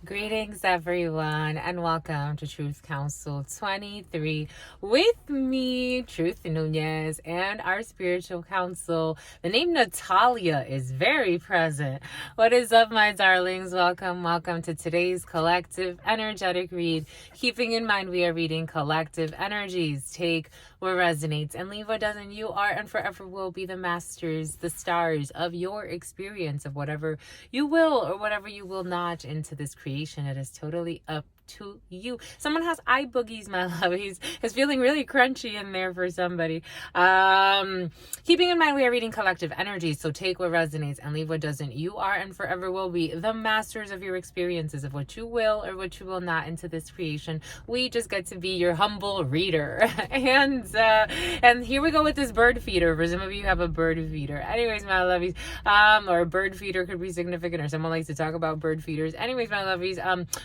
Greetings, everyone, and welcome to Truth Council 23 with me, Truth Nunez, and our spiritual counsel. The name Natalia is very present. What is up, my darlings? Welcome to today's collective energetic read. Keeping in mind, we are reading collective energies. Take what resonates and leave what doesn't. You are and forever will be the masters, the stars of your experience of whatever you will or whatever you will not into this creation. It is totally up to you. Someone has eye boogies, my lovies. It's feeling really crunchy in there for somebody. Keeping in mind we are reading collective energy, so take what resonates and leave what doesn't. You are and forever will be the masters of your experiences of what you will or what you will not into this creation. We just get to be your humble reader. and here we go with this bird feeder. For some of you have a bird feeder. Anyways, my lovies, or a bird feeder could be significant, or someone likes to talk about bird feeders. Anyways, my lovies,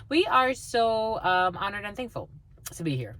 we are so honored and thankful to be here.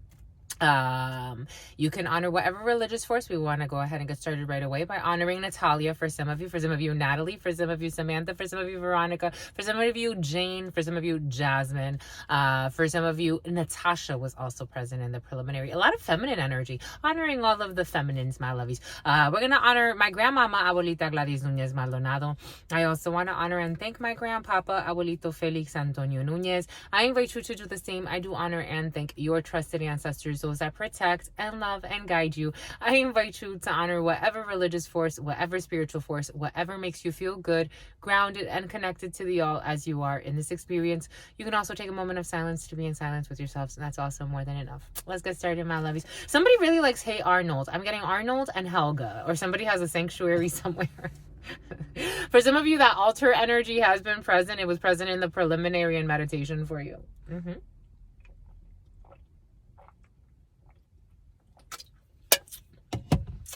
You can honor whatever religious force. We want to go ahead and get started right away by honoring Natalia for some of you Natalie, for some of you Samantha, for some of you Veronica, for some of you Jane, for some of you Jasmine, for some of you Natasha was also present in the preliminary. A lot of feminine energy, honoring all of the feminines, my lovies. We're gonna honor my grandmama Abuelita Gladys Nunez Maldonado. I also want to honor and thank my grandpapa Abuelito Felix Antonio Nunez. I invite you to do the same. I do honor and thank your trusted ancestors, those that protect and love and guide you. I invite you to honor whatever religious force, whatever spiritual force, whatever makes you feel good, grounded, and connected to the all as you are in this experience. You can also take a moment of silence to be in silence with yourselves, and that's also more than enough. Let's get started, my lovies. Somebody really likes Hey Arnold. I'm getting Arnold and Helga, or somebody has a sanctuary somewhere. For some of you, that altar energy has been present. It was present in the preliminary and meditation for you.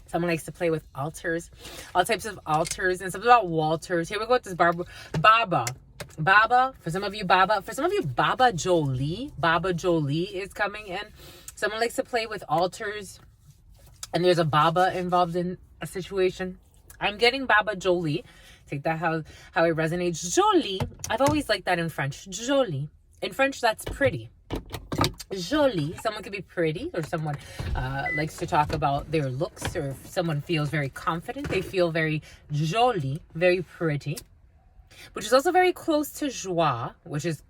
Someone likes to play with altars, all types of altars, and something about Walters. Here we go with this Baba. For some of you, Baba. For some of you, Baba Jolie. Baba Jolie is coming in. Someone likes to play with altars, and there's a Baba involved in a situation. I'm getting Baba Jolie. Take that how it resonates. Jolie. I've always liked that in French. Jolie. In French, that's pretty. Jolie. Someone could be pretty, or someone likes to talk about their looks, or if someone feels very confident, they feel very jolie, very pretty, which is also very close to joie, which is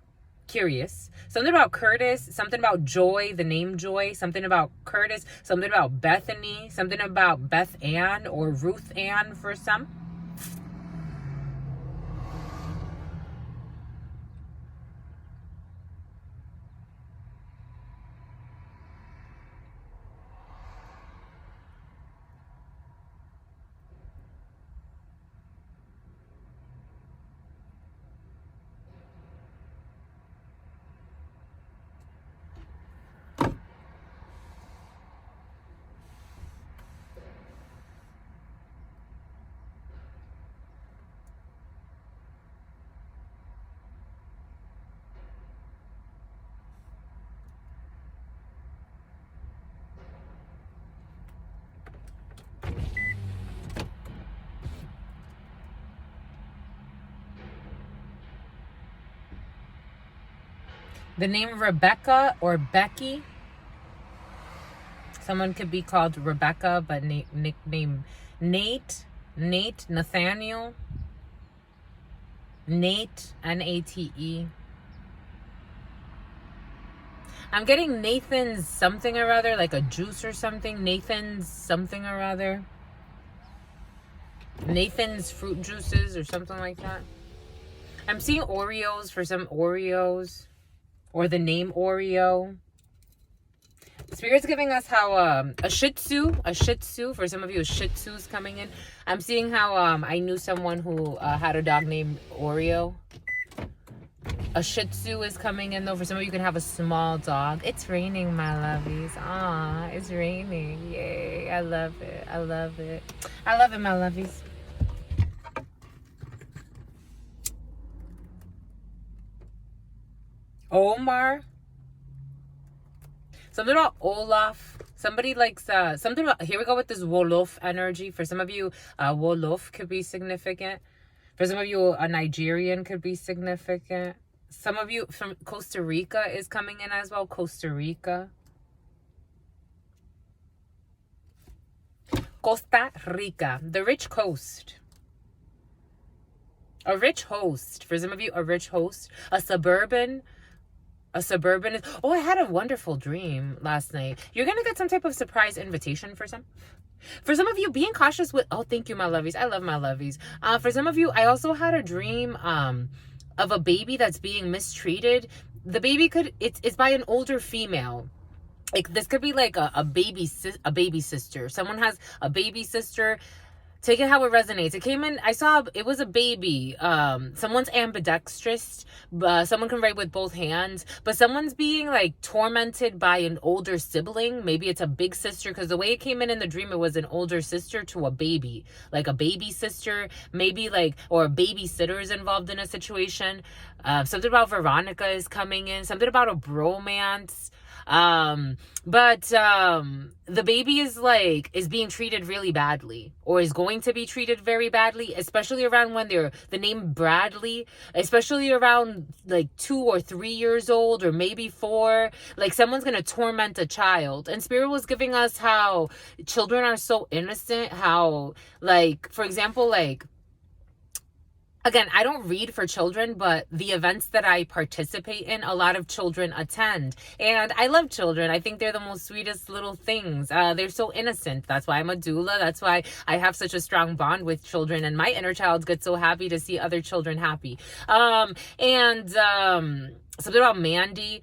curious. Something about Curtis, something about Joy, the name Joy, something about Curtis, something about Bethany, something about Beth Ann or Ruth Ann for some. The name Rebecca or Becky. Someone could be called Rebecca, but nickname Nate, Nathaniel, Nate, Nate. I'm getting Nathan's something or other, like a juice or something. Nathan's something or other. Nathan's fruit juices or something like that. I'm seeing Oreos for some Oreos. Or the name Oreo. Spirit's giving us how a Shih Tzu, for some of you, a Shih Tzu's coming in. I'm seeing how I knew someone who had a dog named Oreo. A Shih Tzu is coming in though. For some of you, can have a small dog. It's raining, my lovies. It's raining. Yay. I love it. I love it, my lovies. Omar. Something about Olaf. Somebody likes something about, here we go with this Wolof energy. For some of you, Wolof could be significant. For some of you, a Nigerian could be significant. Some of you from Costa Rica is coming in as well. Costa Rica. Costa Rica, the rich coast. A rich host. For some of you, a rich host. A suburban. Oh, I had a wonderful dream last night. You're going to get some type of surprise invitation for some. For some of you, being cautious with, oh, thank you, my lovies. I love my lovies. For some of you, I also had a dream of a baby that's being mistreated. The baby it's by an older female. Like, this could be like a baby sister. Someone has a baby sister. Take it how it resonates. It came in, I saw it was a baby. Someone's ambidextrous. Someone can write with both hands, but someone's being like tormented by an older sibling. Maybe it's a big sister, because the way it came in the dream, it was an older sister to a baby, like a baby sister, maybe like, or a babysitter is involved in a situation. Something about Veronica is coming in, something about a bromance. But the baby is being treated really badly, or is going to be treated very badly, especially around when they're the name Bradley, especially around like 2 or 3 years old, or maybe 4. Like, someone's gonna torment a child. And Spirit was giving us how children are so innocent, how, like, for example, like, again, I don't read for children, but the events that I participate in, a lot of children attend. And I love children. I think they're the most sweetest little things. They're so innocent. That's why I'm a doula. That's why I have such a strong bond with children. And my inner child gets so happy to see other children happy. Something about Mandy.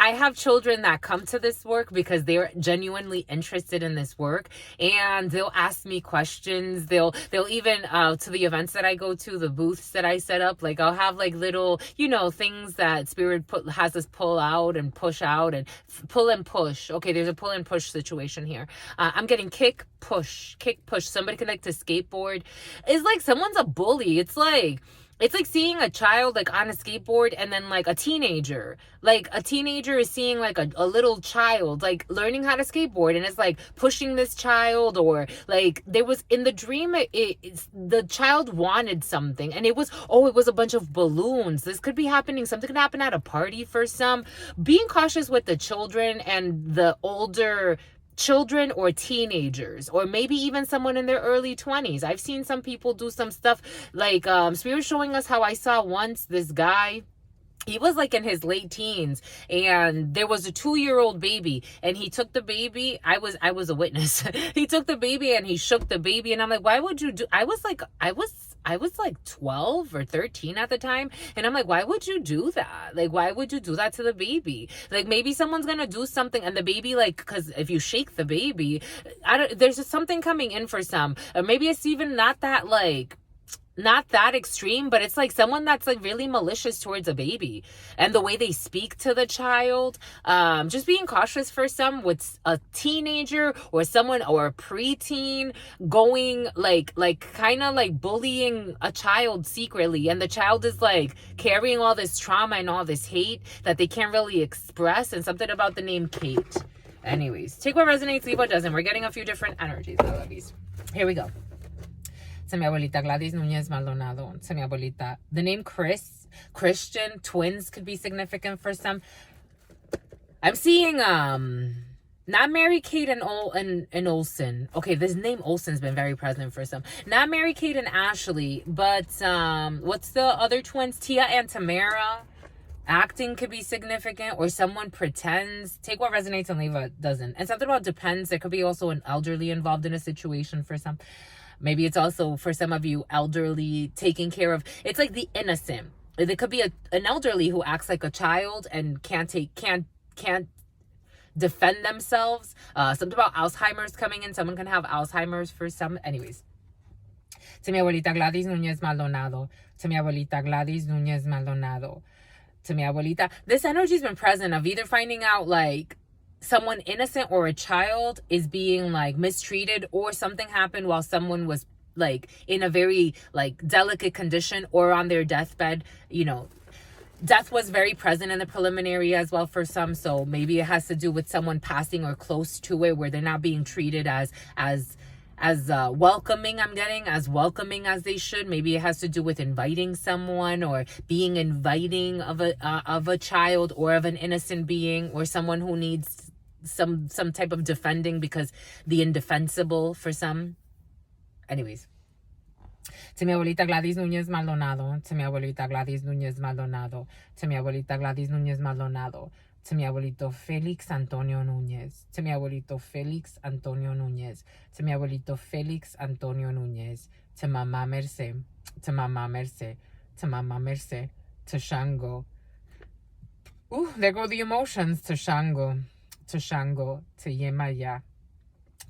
I have children that come to this work because they're genuinely interested in this work, and they'll ask me questions. They'll even to the events that I go to, the booths that I set up, like, I'll have like little, things that Spirit has us pull out and push out, and pull and push. Okay, there's a pull and push situation here. I'm getting kick, push. Somebody can like to skateboard. It's like someone's a bully. It's like seeing a child like on a skateboard, and then like a teenager is seeing like a little child like learning how to skateboard, and it's like pushing this child, or like there was in the dream, the child wanted something, and it was a bunch of balloons. This could be happening. Something could happen at a party for some. Being cautious with the children and the older children or teenagers, or maybe even someone in their early 20s. I've seen some people do some stuff like Spirit showing us how I saw once this guy. He was like in his late teens, and there was a 2-year-old baby, and he took the baby. I was a witness. He took the baby and he shook the baby, and I'm like, why would you do? I was like 12 or 13 at the time, and I'm like, why would you do that? Like, why would you do that to the baby? Like, maybe someone's gonna do something, and the baby, like, because if you shake the baby, there's just something coming in for some, or maybe it's even not that extreme, but it's like someone that's like really malicious towards a baby, and the way they speak to the child. Just being cautious for some with a teenager or someone, or a preteen, going like kind of like bullying a child secretly, and the child is like carrying all this trauma and all this hate that they can't really express. And something about the name Kate. Anyways, take what resonates, leave what doesn't. We're getting a few different energies, my lovies. Here we go. To mi abuelita Gladys Núñez Maldonado. To mi abuelita. The name Christian, twins could be significant for some. I'm seeing not Mary Kate and Olsen. Okay, this name Olsen's been very present for some. Not Mary Kate and Ashley, but what's the other twins? Tia and Tamara. Acting could be significant, or someone pretends. Take what resonates and leave what doesn't. And something about depends. There could be also an elderly involved in a situation for some. Maybe it's also, for some of you, elderly taking care of. It's like the innocent. There could be an elderly who acts like a child and can't defend themselves. Something about Alzheimer's coming in. Someone can have Alzheimer's for some. Anyways. To mi abuelita Gladys Núñez Maldonado. To mi abuelita Gladys Núñez Maldonado. To mi abuelita. This energy's been present of either finding out like someone innocent or a child is being like mistreated, or something happened while someone was like in a very like delicate condition, or on their deathbed. Death was very present in the preliminary as well for some. So maybe it has to do with someone passing or close to it, where they're not being treated as welcoming. I'm getting as welcoming as they should. Maybe it has to do with inviting someone, or being inviting of a child, or of an innocent being, or someone who needs some type of defending, because the indefensible for some. Anyways. To mi abuelita Gladys Núñez Maldonado. To mi abuelita Gladys Núñez Maldonado. To mi abuelita Gladys Núñez Maldonado. To mi abuelito Félix Antonio Núñez. To mi abuelito Félix Antonio Núñez. To mi abuelito Félix Antonio Núñez. To Mamá Merced. To Mamá Merced. To Mamá Merced. To Shango. Ooh, there go the emotions. To Shango. To Shango. To Yemaya.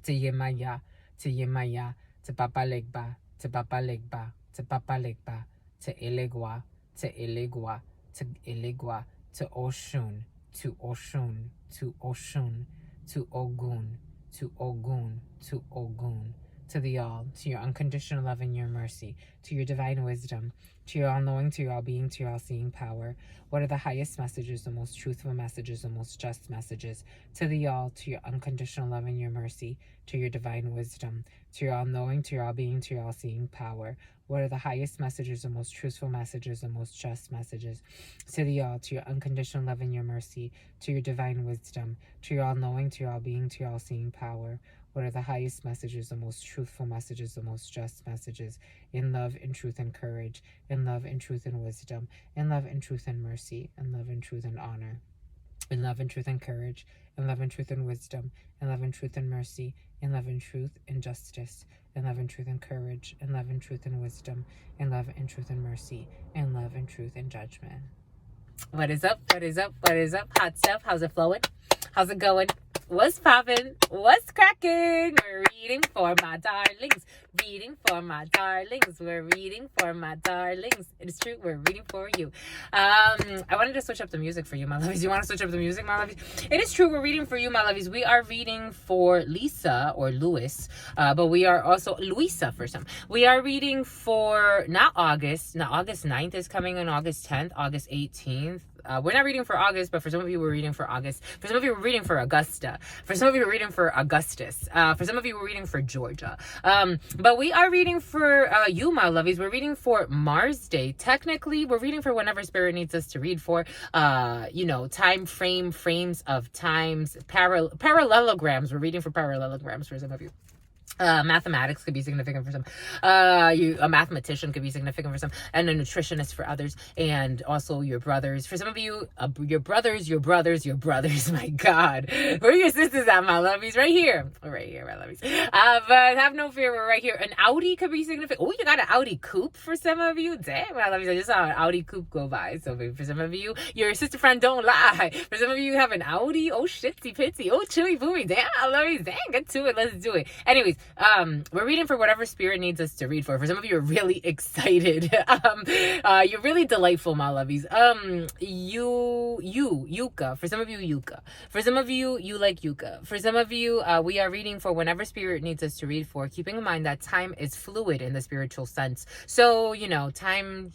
To Yemaya. To Yemaya. To Papa Legba. To Papa Legba. To Papa Legba. To Elegua. To Elegua. To Elegua. To Oshun. To Oshun. To Oshun. To Ogun. To Ogun. To Ogun. To the all, to your unconditional love and your mercy, to your divine wisdom, to your all-knowing, to your all-being, to your all-seeing power. What are the highest messages, the most truthful messages, the most just messages? To the all, to your unconditional love and your mercy, to your divine wisdom, to your all-knowing, to your all-being, to your all-seeing power. What are the highest messages, the most truthful messages, the most just messages? To the all, to your unconditional love and your mercy, to your divine wisdom, to your all-knowing, to your all-being, to your all-seeing power. What are the highest messages, the most truthful messages, the most just messages? In love, in truth, and courage. In love, in truth, and wisdom. In love, in truth, and mercy. In love, in truth, and honor. In love, and truth, and courage. In love, and truth, and wisdom. In love, and truth, and mercy. In love, and truth, and justice. In love, and truth, and courage. In love, and truth, and wisdom. In love, and truth, and mercy. In love, and truth, and judgment. What is up? What is up? What is up? Hot stuff. How's it flowing? How's it going? What's poppin'? What's cracking? We're reading for my darlings. Reading for my darlings. We're reading for my darlings. It is true. We're reading for you. I wanted to switch up the music for you, my lovies. You want to switch up the music, my lovies? It is true. We're reading for you, my lovies. We are reading for Lisa or Louis, but we are also Luisa for some. We are reading for not August. Now, August 9th is coming on August 10th, August 18th. We're not reading for August, but for some of you, we're reading for August. For some of you, we're reading for Augusta. For some of you, we're reading for Augustus. For some of you, we're reading for Georgia. But we are reading for you, my lovies. We're reading for Mars Day. Technically, we're reading for whenever Spirit needs us to read for. Frames of times, parallelograms. We're reading for parallelograms for some of you. Mathematics could be significant for some. A mathematician could be significant for some, and a nutritionist for others, and also your brothers. For some of you, your brothers. My God, where are your sisters at, my lovies? Right here, my lovies. But have no fear, we're right here. An Audi could be significant. Oh, you got an Audi coupe for some of you. Dang, my lovies, I just saw an Audi coupe go by. So for some of you, your sister friend don't lie. For some of you, have an Audi. Oh, shitsy pitsy. Oh, chewy boomy. Damn, my lovies. Dang, get to it. Let's do it. Anyways. We're reading for whatever Spirit needs us to read for. For some of you are really excited. You're really delightful, my lovies. Yucca. For some of you, Yucca. For some of you, you like Yucca. For some of you, we are reading for whenever Spirit needs us to read for, keeping in mind that time is fluid in the spiritual sense. So, time,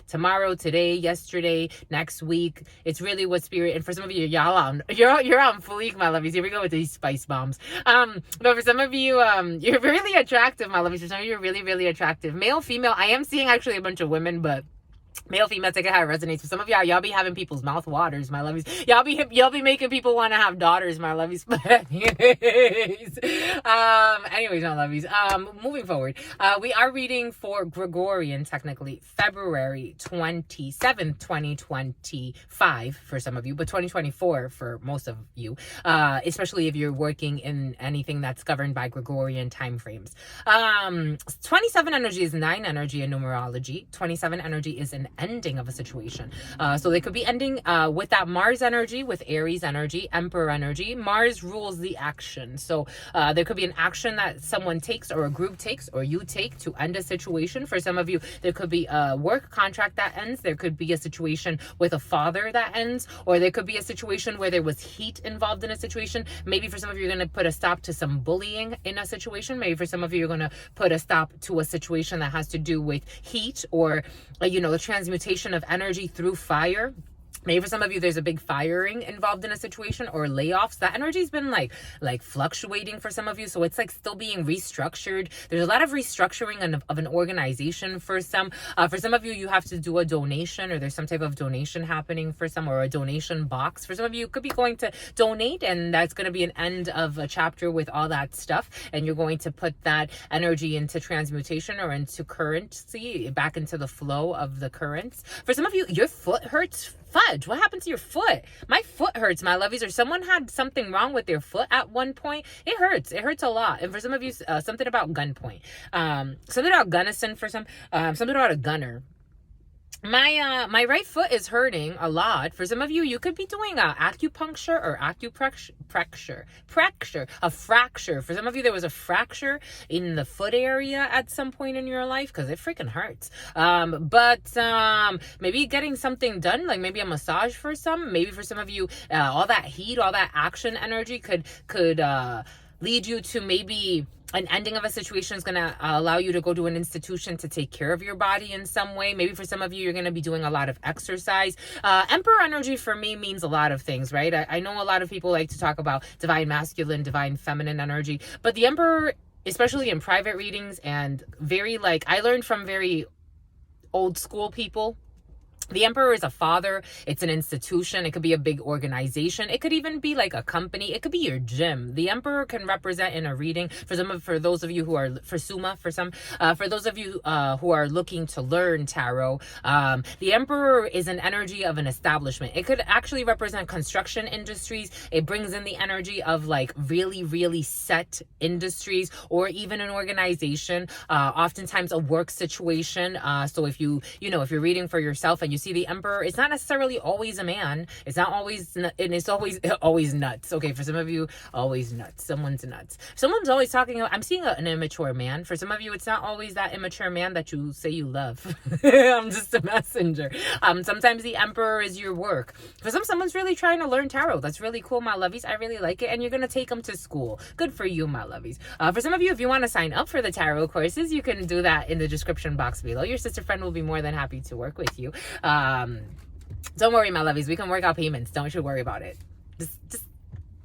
tomorrow, today, yesterday, next week, it's really what Spirit, and for some of you, you're on fleek, my lovies. Here we go with these spice bombs. But for some of you, you're really attractive, my lovies. For some of you, you're really, really attractive. Male, female. I am seeing actually a bunch of women, but male, female, take it how it resonates. For some of y'all be having people's mouth waters, my lovies. Y'all be making people want to have daughters, my lovies. But anyways, my lovies. Moving forward, we are reading for Gregorian, technically February 27th, 2025 for some of you, but 2024 for most of you, especially if you're working in anything that's governed by Gregorian time frames. 27 energy is 9 energy in numerology. 27 energy is an ending of a situation. So they could be ending with that Mars energy, with Aries energy, Emperor energy. Mars rules the action. So there could be an action that someone takes, or a group takes, or you take to end a situation. For some of you, there could be a work contract that ends. There could be a situation with a father that ends, or there could be a situation where there was heat involved in a situation. Maybe for some of you, you're going to put a stop to some bullying in a situation. Maybe for some of you, you're going to put a stop to a situation that has to do with heat, or the transmutation of energy through fire. Maybe for some of you, there's a big firing involved in a situation or layoffs. That energy's been like fluctuating for some of you. So it's like still being restructured. There's a lot of restructuring of an organization for some. For some of you, you have to do a donation, or there's some type of donation happening for some, or a donation box. For some of you, you could be going to donate, and that's going to be an end of a chapter with all that stuff. And you're going to put that energy into transmutation or into currency, back into the flow of the currents. For some of you, your foot hurts. Fudge, what happened to your foot? My foot hurts, my lovies. Or someone had something wrong with their foot at one point. It hurts a lot. And for some of you, something about gunpoint, something about gunnison. For some, something about a gunner. My right foot is hurting a lot. For some of you, you could be doing acupuncture or a fracture. For some of you, there was a fracture in the foot area at some point in your life, because it freaking hurts. But maybe getting something done, like maybe a massage for some. Maybe for some of you, all that heat, all that action energy could lead you to maybe an ending of a situation is going to allow you to go to an institution to take care of your body in some way. Maybe for some of you, you're going to be doing a lot of exercise. Emperor energy for me means a lot of things, right? I know a lot of people like to talk about divine masculine, divine feminine energy, but the Emperor, especially in private readings, and I learned from very old school people. The Emperor is a father. It's an institution. It could be a big organization. It could even be like a company. It could be your gym. The Emperor can represent in a reading for those of you who are for Suma, for those of you who are looking to learn tarot. The Emperor is an energy of an establishment. It could actually represent construction industries. It brings in the energy of like really, really set industries, or even an organization. Oftentimes a work situation. So if if you're reading for yourself and you see the Emperor, it's not necessarily always a man. It's not always, and it's always nuts. Okay, for some of you, always nuts. Someone's nuts. Someone's always talking about, I'm seeing an immature man. For some of you, it's not always that immature man that you say you love. I'm just a messenger. Sometimes the Emperor is your work. For someone's really trying to learn tarot. That's really cool, my lovies. I really like it. And you're going to take them to school. Good for you, my lovies. For some of you, if you want to sign up for the tarot courses, you can do that in the description box below. Your sister friend will be more than happy to work with you. Don't worry, my lovies. We can work out payments. Don't you worry about it. Just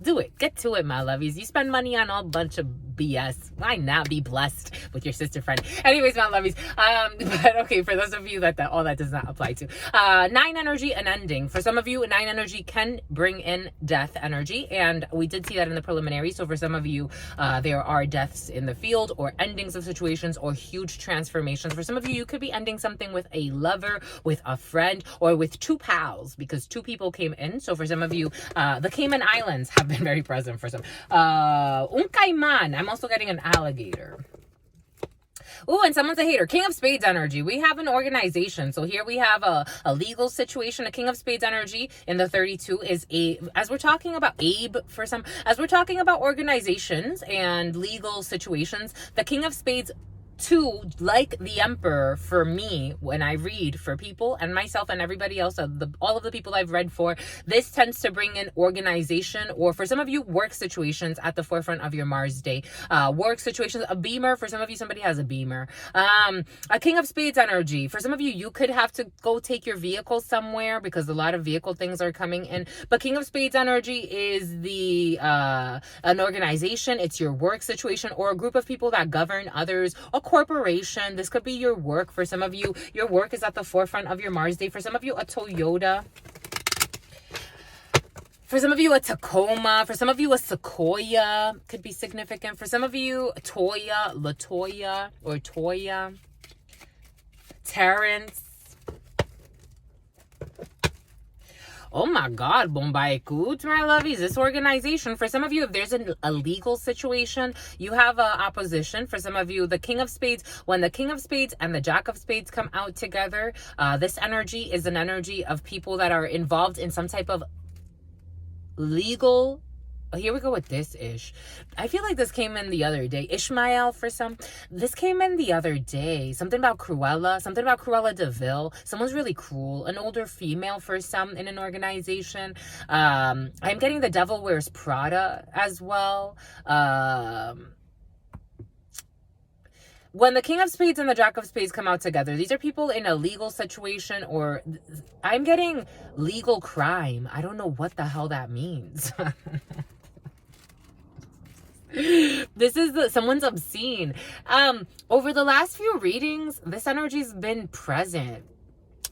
do it. Get to it, my lovies. You spend money on a bunch of BS. Why not be blessed with your sister friend? Anyways, my lovies. But okay, for those of you that all that does not apply to. 9 energy and ending. For some of you, 9 energy can bring in death energy. And we did see that in the preliminary. So for some of you, there are deaths in the field, or endings of situations, or huge transformations. For some of you, you could be ending something with a lover, with a friend, or with 2 pals, because 2 people came in. So for some of you, the Cayman Islands have been very present for some. Un caiman. I'm also getting an alligator. Oh, and someone's a hater. King of Spades energy. We have an organization. So here we have a legal situation. A King of Spades energy in the 32 is as we're talking about as we're talking about organizations and legal situations, the King of Spades 2, like the Emperor, for me, when I read for people and myself and everybody else, all of the people I've read for, this tends to bring in organization, or for some of you, work situations at the forefront of your Mars day. Work situations, a beamer. For some of you, somebody has a beamer. A King of Spades energy. For some of you, you could have to go take your vehicle somewhere, because a lot of vehicle things are coming in. But King of Spades energy is an organization. It's your work situation, or a group of people that govern others, a corporation. This could be your work. For some of you, your work is at the forefront of your Mars day. For some of you, a Toyota. For some of you, a Tacoma. For some of you, a Sequoia could be significant. For some of you, Toya, Latoya, or Toya. Terrence. Oh my God, Bombay Coots, my lovies. This organization, for some of you, if there's a legal situation, you have opposition. For some of you, the King of Spades, when the King of Spades and the Jack of Spades come out together, this energy is an energy of people that are involved in some type of legal. Here we go with this ish. I feel like this came in the other day. Ishmael for some. This came in the other day. Something about Cruella. Something about Cruella DeVille. Someone's really cruel. An older female for some in an organization. I'm getting the Devil Wears Prada as well. when the King of Spades and the Jack of Spades come out together, these are people in a legal situation, or I'm getting legal crime. I don't know what the hell that means. This is someone's obscene. Over the last few readings, this energy's been present.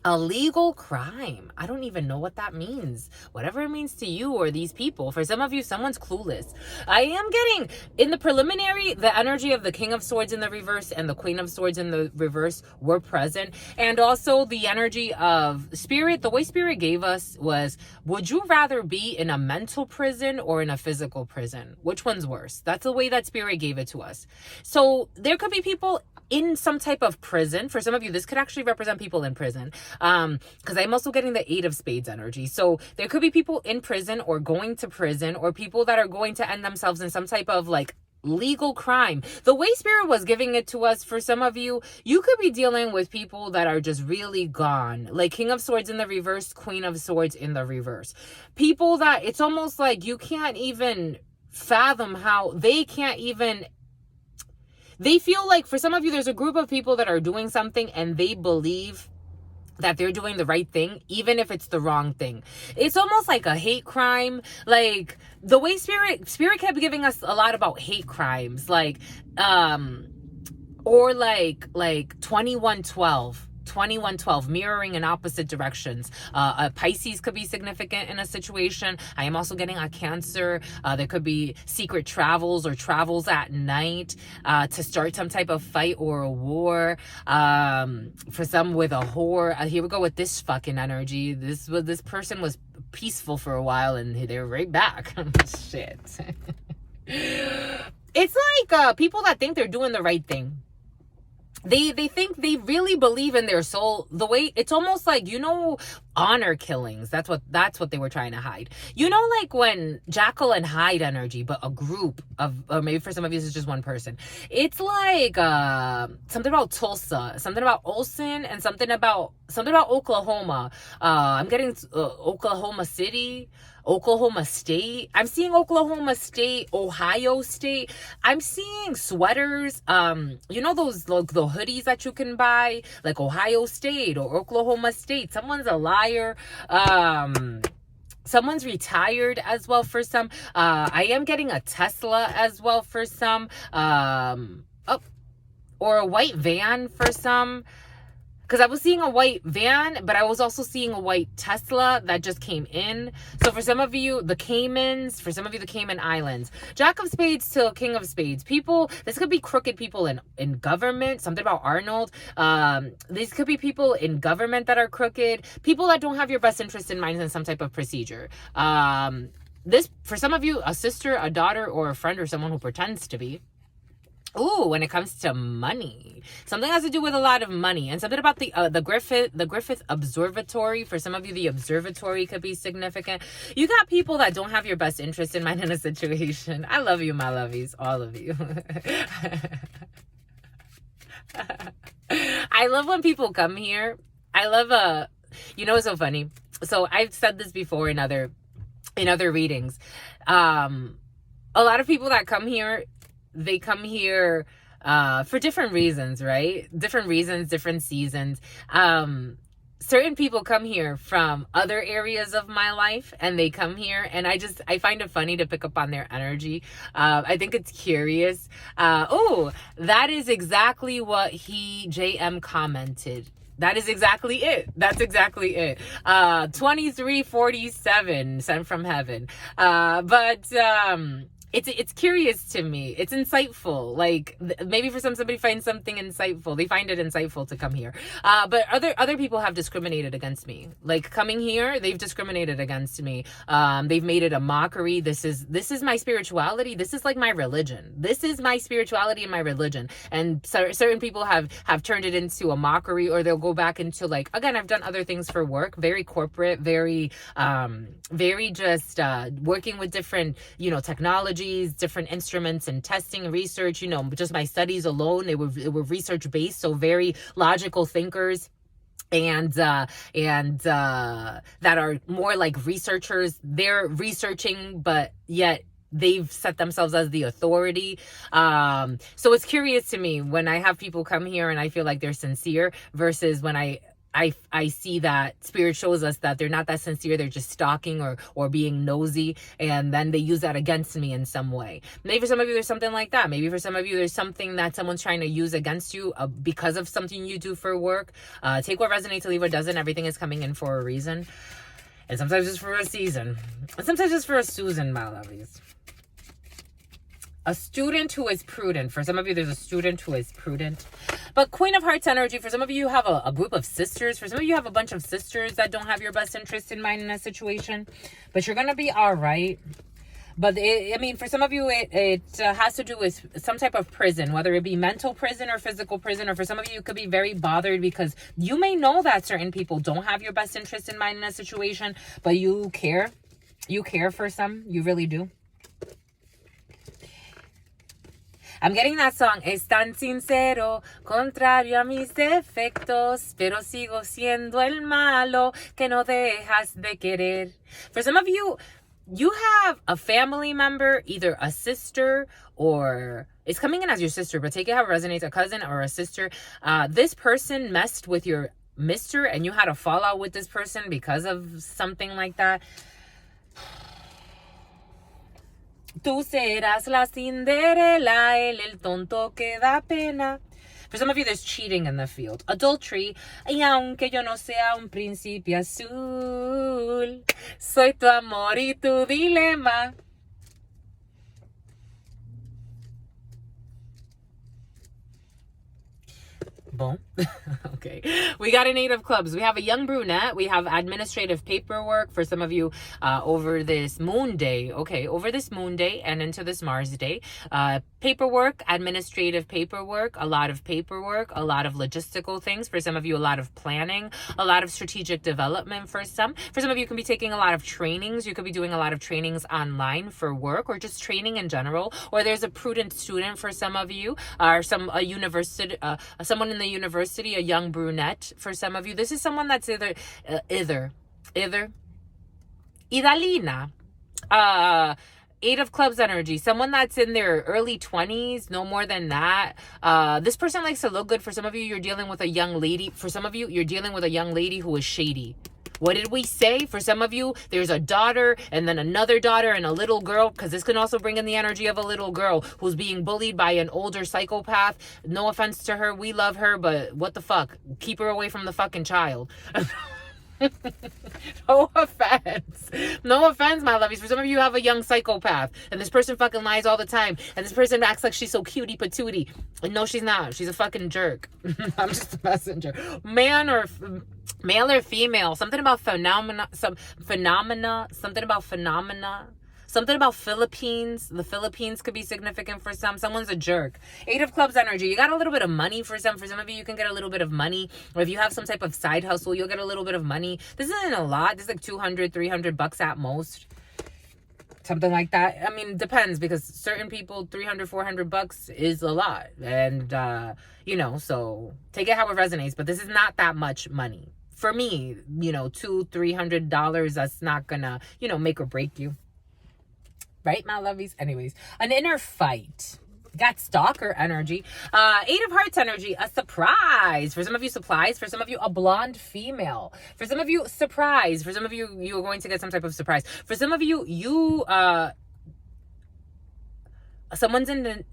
A legal crime. I don't even know what that means. Whatever it means to you or these people. For some of you, someone's clueless. I am getting, in the preliminary, the energy of the King of Swords in the reverse and the Queen of Swords in the reverse were present. And also the energy of Spirit. The way Spirit gave us was, would you rather be in a mental prison or in a physical prison? Which one's worse? That's the way that Spirit gave it to us. So there could be people in some type of prison. For some of you, this could actually represent people in prison. Because I'm also getting the 8 of Spades energy. So there could be people in prison or going to prison, or people that are going to end themselves in some type of like legal crime. The way Spirit was giving it to us, for some of you, you could be dealing with people that are just really gone. Like King of Swords in the reverse, Queen of Swords in the reverse. People that it's almost like you can't even fathom how they can't even. They feel like, for some of you, there's a group of people that are doing something and they believe that they're doing the right thing, even if it's the wrong thing. It's almost like a hate crime. Like the way Spirit kept giving us a lot about hate crimes, like, or like 2112, mirroring in opposite directions. A Pisces could be significant in a situation. I am also getting a Cancer. There could be secret travels or travels at night to start some type of fight or a war. For some with a whore. Here we go with this fucking energy. This person was peaceful for a while and they're right back. Shit. It's like people that think they're doing the right thing. They think they really believe in their soul. The way it's almost like, honor killings. That's what they were trying to hide. Like when Jekyll and Hyde energy, but a group of, or maybe for some of you it's just one person. It's like something about Tulsa, something about Olson, and something about Oklahoma. I'm getting Oklahoma City, Oklahoma State. I'm seeing Oklahoma State, Ohio State. I'm seeing sweaters. Those like the hoodies that you can buy, like Ohio State or Oklahoma State. Someone's a liar. Someone's retired as well for some. I am getting a Tesla as well for some. Or a white van for some. Because I was seeing a white van, but I was also seeing a white Tesla that just came in. So for some of you, the Caymans, for some of you, the Cayman Islands. Jack of Spades to King of Spades. People, this could be crooked people in government. Something about Arnold. These could be people in government that are crooked. People that don't have your best interest in mind in some type of procedure. This, for some of you, a sister, a daughter, or a friend, or someone who pretends to be. Ooh, when it comes to money, something has to do with a lot of money, and something about the Griffith Observatory. For some of you, the observatory could be significant. You got people that don't have your best interest in mind in a situation. I love you, my lovies, all of you. I love when people come here. I love it's so funny. So I've said this before in other readings. A lot of people that come here. They come here for different reasons, right? Different reasons, different seasons. Certain people come here from other areas of my life, and they come here, and I find it funny to pick up on their energy. I think it's curious. That is exactly what JM commented. That is exactly it. That's exactly it. 2347 sent from heaven. It's curious to me. It's insightful. Like maybe for somebody finds something insightful. They find it insightful to come here. But other people have discriminated against me. Like coming here, they've discriminated against me. They've made it a mockery. This is my spirituality. This is like my religion. This is my spirituality and my religion. And certain people have turned it into a mockery, or they'll go back into like, again, I've done other things for work, very corporate, very just working with different, technology, different instruments and testing, research, just my studies alone, they were research based, so very logical thinkers. And that are more like researchers. They're researching, but yet they've set themselves as the authority. So it's curious to me when I have people come here and I feel like they're sincere versus when I see that spirit shows us that they're not that sincere. They're just stalking or being nosy, and then they use that against me in some way. Maybe for some of you there's something like that. Maybe for some of you there's something that someone's trying to use against you because of something you do for work. Take what resonates, leave what doesn't. Everything is coming in for a reason, and sometimes just for a season, and sometimes just for a Susan, my lovies. A student who is prudent. For some of you, there's a student who is prudent. But Queen of Hearts energy, for some of you, you have a group of sisters. For some of you, you have a bunch of sisters that don't have your best interest in mind in a situation. But you're going to be all right. But, for some of you, it has to do with some type of prison, whether it be mental prison or physical prison. Or for some of you, you could be very bothered because you may know that certain people don't have your best interest in mind in a situation, but you care. You care for some. You really do. I'm getting that song. Es tan sincero, contrario a mis defectos, pero sigo siendo el malo que no dejas de querer. For some of you, you have a family member, either a sister or it's coming in as your sister, but take it how it resonates, a cousin or a sister. This person messed with your mister and you had a fallout with this person because of something like that. Tú serás la Cinderella, el tonto que da pena. For some of you, there's cheating in the field. Adultery. Y aunque yo no sea un príncipe azul, soy tu amor y tu dilema. Boom. Okay. We got an 8 of clubs. We have a young brunette. We have administrative paperwork for some of you over this moon day. Okay. Over this moon day and into this Mars day. Paperwork, administrative paperwork, a lot of paperwork, a lot of logistical things. For some of you, a lot of planning, a lot of strategic development for some. For some of you, you can be taking a lot of trainings. You could be doing a lot of trainings online for work or just training in general. Or there's a prudent student for some of you, or a university, someone in the university, a young brunette for some of you. This is someone that's either Idalina, 8 of clubs energy, someone that's in their early 20s, no more than that. This person likes to look good. For some of you, you're dealing with a young lady. For some of you, you're dealing with a young lady who is shady. What did we say? For some of you, there's a daughter and then another daughter and a little girl, because this can also bring in the energy of a little girl who's being bullied by an older psychopath. No offense to her. We love her, but what the fuck? Keep her away from the fucking child. No offense. No offense, my lovies. For some of you have a young psychopath and this person fucking lies all the time and this person acts like she's so cutie patootie. And no, she's not. She's a fucking jerk. I'm just a messenger. Male or female. Something about phenomena. Something about Philippines. The Philippines could be significant for some. Someone's a jerk. 8 of clubs energy. You got a little bit of money for some. For some of you, you can get a little bit of money. Or if you have some type of side hustle, you'll get a little bit of money. This isn't a lot. This is like $200-$300 at most. Something like that. I mean, depends, because certain people, $300-$400 is a lot. And, so take it how it resonates. But this is not that much money. For me, $200-$300, that's not gonna, make or break you. Right, my lovies? Anyways, an inner fight. Got stalker energy. 8 of hearts energy. A surprise. For some of you, supplies. For some of you, a blonde female. For some of you, surprise. For some of you, you are going to get some type of surprise. For some of you, someone's in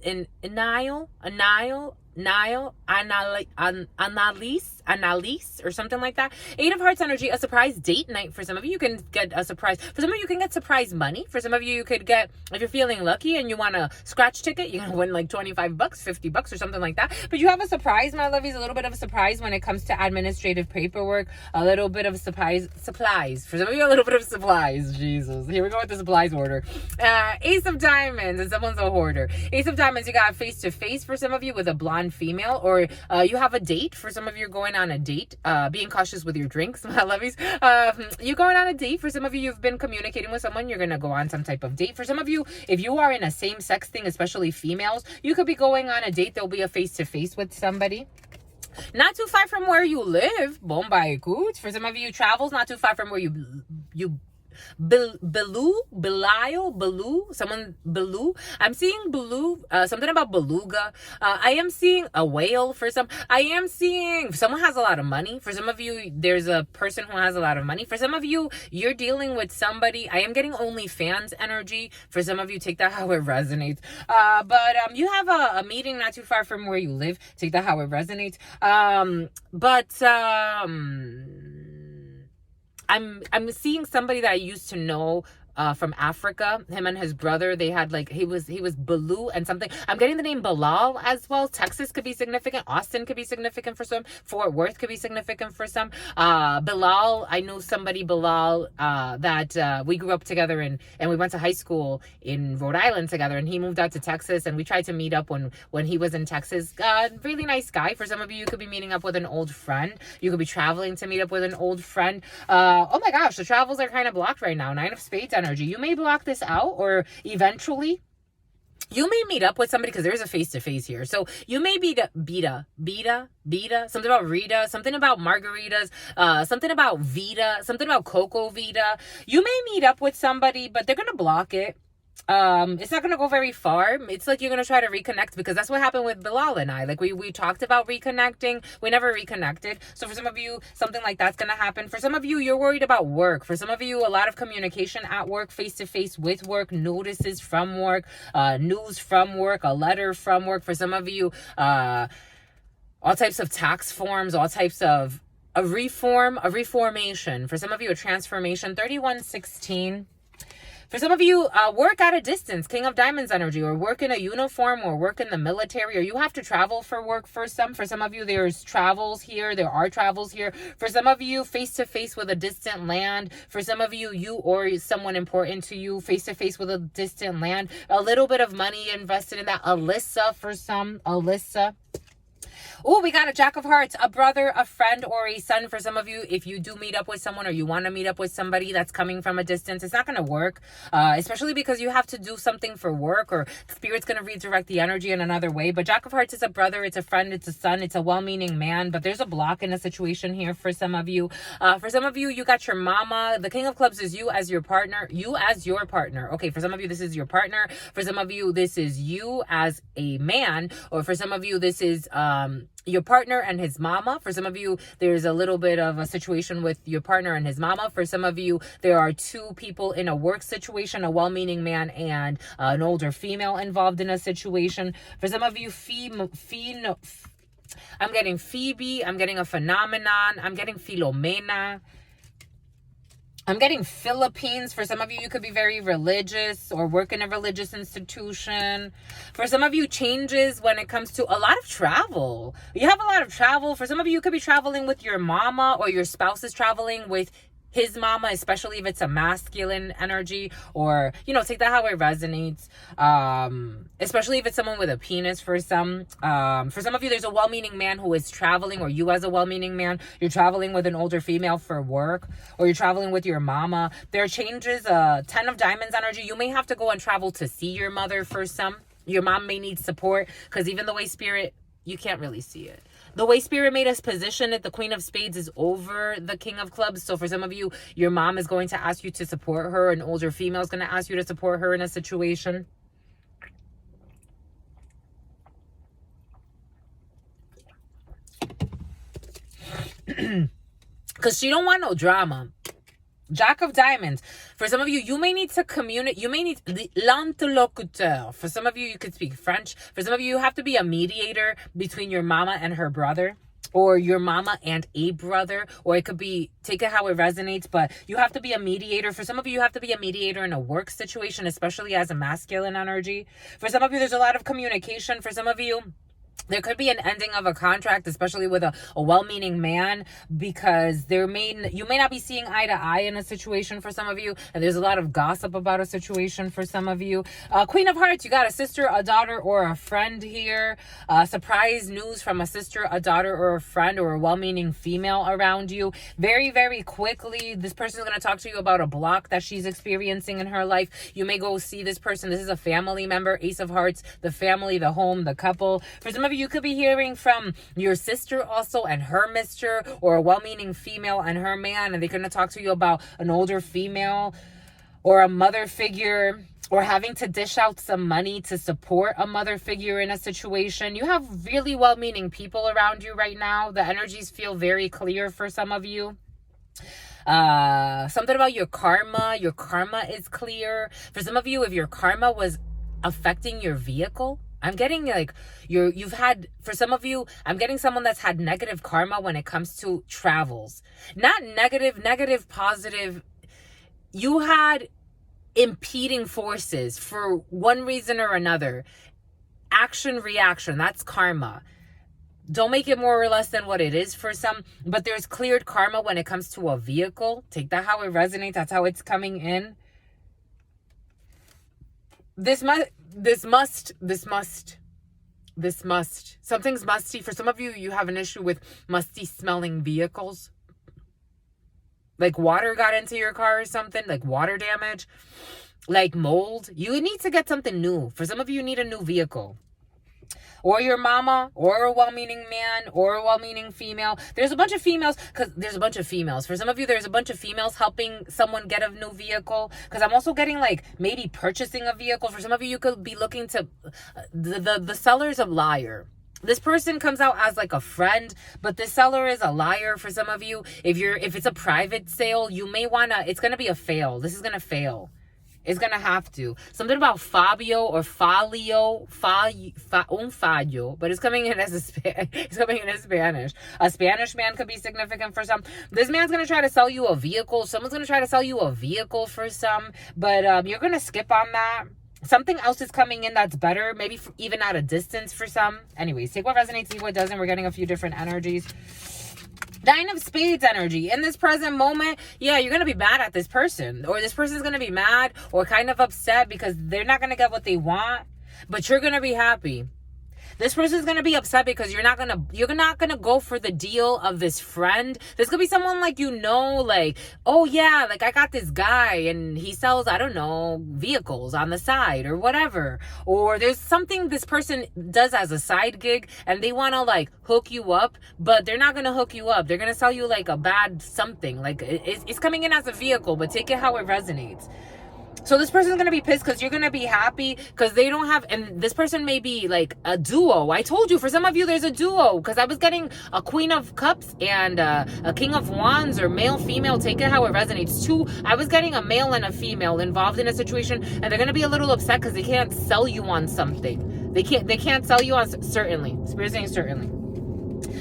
Annalise, or something like that. 8 of hearts energy, a surprise date night. For some of you, you can get a surprise. For some of you, you can get surprise money. For some of you, you could get, if you're feeling lucky and you want a scratch ticket, you're going to win like $25, $50 or something like that. But you have a surprise, my lovies, a little bit of a surprise when it comes to administrative paperwork, a little bit of supplies. For some of you, a little bit of supplies. Jesus. Here we go with the supplies order. Ace of diamonds, and someone's a hoarder. Ace of diamonds, you got face-to-face for some of you with a blonde female, or you have a date. For some of you, you're going on a date. Being cautious with your drinks, my lovies. You're going on a date. For some of you, you've been communicating with someone. You're going to go on some type of date. For some of you, if you are in a same-sex thing, especially females, you could be going on a date. There'll be a face-to-face with somebody. Not too far from where you live. Bombay Goods. For some of you, travels not too far from where you Belu, someone, Belu. I'm seeing Belu, something about beluga. I am seeing a whale for some. I am seeing someone has a lot of money. For some of you, there's a person who has a lot of money. For some of you, you're dealing with somebody. I am getting OnlyFans energy. For some of you, take that how it resonates. But you have a meeting not too far from where you live. Take that how it resonates. I'm seeing somebody that I used to know from Africa. Him and his brother, they had like, he was Baloo and something. I'm getting the name Bilal as well. Texas could be significant. Austin could be significant for some. Fort Worth could be significant for some. Bilal, I know somebody, Bilal, that we grew up together and we went to high school in Rhode Island together, and he moved out to Texas, and we tried to meet up when he was in Texas. Really nice guy. For some of you could be meeting up with an old friend. You could be traveling to meet up with an old friend. Oh my gosh, the travels are kind of blocked right now. 9 of Spades energy. You may block this out, or eventually you may meet up with somebody, because there's a face-to-face here. So you may be Beta, something about Rita, something about margaritas, something about Vita, something about Coco Vita. You may meet up with somebody, but they're going to block it. It's not going to go very far. It's like you're going to try to reconnect, because that's what happened with Bilal and I. Like we talked about reconnecting. We never reconnected. So for some of you, something like that's going to happen. For some of you, you're worried about work. For some of you, a lot of communication at work, face-to-face with work, notices from work, news from work, a letter from work. For some of you, all types of tax forms, all types of a reformation. For some of you, a transformation. 3116. For some of you, work at a distance, King of Diamonds energy, or work in a uniform, or work in the military, or you have to travel for work for some. For some of you, there's travels here. There are travels here. For some of you, face-to-face with a distant land. For some of you, you or someone important to you, face-to-face with a distant land. A little bit of money invested in that. Alyssa, for some. Alyssa. Oh, we got a Jack of Hearts, a brother, a friend, or a son. For some of you, if you do meet up with someone, or you want to meet up with somebody that's coming from a distance, it's not going to work, especially because you have to do something for work, or Spirit's going to redirect the energy in another way. But Jack of Hearts is a brother, it's a friend, it's a son, it's a well-meaning man, but there's a block in a situation here for some of you. For some of you, you got your mama. The King of Clubs is you as your partner. You as your partner. Okay, for some of you, this is your partner. For some of you, this is you as a man. Or for some of you, this is your partner and his mama. For some of you, there's a little bit of a situation with your partner and his mama. For some of you, there are 2 people in a work situation, a well-meaning man and an older female involved in a situation. For some of you, I'm getting Phoebe, I'm getting a phenomenon, I'm getting Philomena. I'm getting Philippines. For some of you, you could be very religious or work in a religious institution. For some of you, changes when it comes to a lot of travel. You have a lot of travel. For some of you, you could be traveling with your mama, or your spouse is traveling with his mama, especially if it's a masculine energy, or, take that how it resonates. Especially if it's someone with a penis for some. For some of you, there's a well-meaning man who is traveling, or you as a well-meaning man, you're traveling with an older female for work, or you're traveling with your mama. There are changes, 10 of Diamonds energy. You may have to go and travel to see your mother for some. Your mom may need support, because even the way Spirit, you can't really see it. The way Spirit made us position it, the Queen of Spades is over the King of Clubs. So for some of you, your mom is going to ask you to support her. An older female is going to ask you to support her in a situation. Because she don't want no drama. Jack of Diamonds. For some of you, you may need to communicate. You may need l'interlocuteur. For some of you, you could speak French. For some of you, you have to be a mediator between your mama and her brother, or your mama and a brother, or it could be, take it how it resonates, but you have to be a mediator. For some of you, you have to be a mediator in a work situation, especially as a masculine energy. For some of you, there's a lot of communication. For some of you, there could be an ending of a contract, especially with a well-meaning man, because you may not be seeing eye to eye in a situation for some of you, and there's a lot of gossip about a situation for some of you. Queen of Hearts, you got a sister, a daughter, or a friend here. Surprise news from a sister, a daughter, or a friend, or a well-meaning female around you. Very, very quickly, this person is going to talk to you about a block that she's experiencing in her life. You may go see this person. This is a family member, Ace of Hearts, the family, the home, the couple. For some of you, you could be hearing from your sister also and her mister, or a well-meaning female and her man, and they're going to talk to you about an older female or a mother figure, or having to dish out some money to support a mother figure in a situation. You have really well-meaning people around you right now. The energies feel very clear for some of you. Something about your karma. Your karma is clear. For some of you, if your karma was affecting your vehicle, I'm getting like for some of you, I'm getting someone that's had negative karma when it comes to travels. Not negative, positive. You had impeding forces for one reason or another. Action, reaction, that's karma. Don't make it more or less than what it is for some, but there's cleared karma when it comes to a vehicle. Take that how it resonates. That's how it's coming in. This must. Something's musty. For some of you, you have an issue with musty smelling vehicles. Like water got into your car or something, like water damage, like mold. You need to get something new. For some of you, you need a new vehicle. Or your mama, or a well-meaning man, or a well-meaning female. There's a bunch of females, because there's a bunch of females. For some of you, there's a bunch of females helping someone get a new vehicle. Because I'm also getting like maybe purchasing a vehicle. For some of you, you could be looking to, the seller's a liar. This person comes out as like a friend, but the seller is a liar for some of you. If it's a private sale, you may wanna, it's gonna be a fail. This is gonna fail. It's gonna have to. Something about Fabio or Falio, un fallo, but it's coming in as it's coming in as Spanish. A Spanish man could be significant for some. This man's gonna try to sell you a vehicle. Someone's gonna try to sell you a vehicle for some, but you're gonna skip on that. Something else is coming in that's better, maybe even at a distance for some. Anyways, take what resonates, see what doesn't. We're getting a few different energies. Nine of Spades energy. In this present moment, yeah, you're going to be mad at this person. Or this person's going to be mad or kind of upset because they're not going to get what they want. But you're going to be happy. This person's going to be upset because you're not going to go for the deal of this friend. This could be someone like, like, oh yeah, like I got this guy and he sells, I don't know, vehicles on the side or whatever. Or there's something this person does as a side gig and they want to like hook you up, but they're not going to hook you up. They're going to sell you like a bad something. Like it's coming in as a vehicle, but take it how it resonates. So this person's going to be pissed because you're going to be happy because they don't have, and this person may be like a duo. I told you, for some of you, there's a duo because I was getting a Queen of Cups and a King of Wands, or male, female, take it how it resonates. I was getting a male and a female involved in a situation, and they're going to be a little upset because they can't sell you on something. They can't sell you on, certainly. Spirit saying certainly.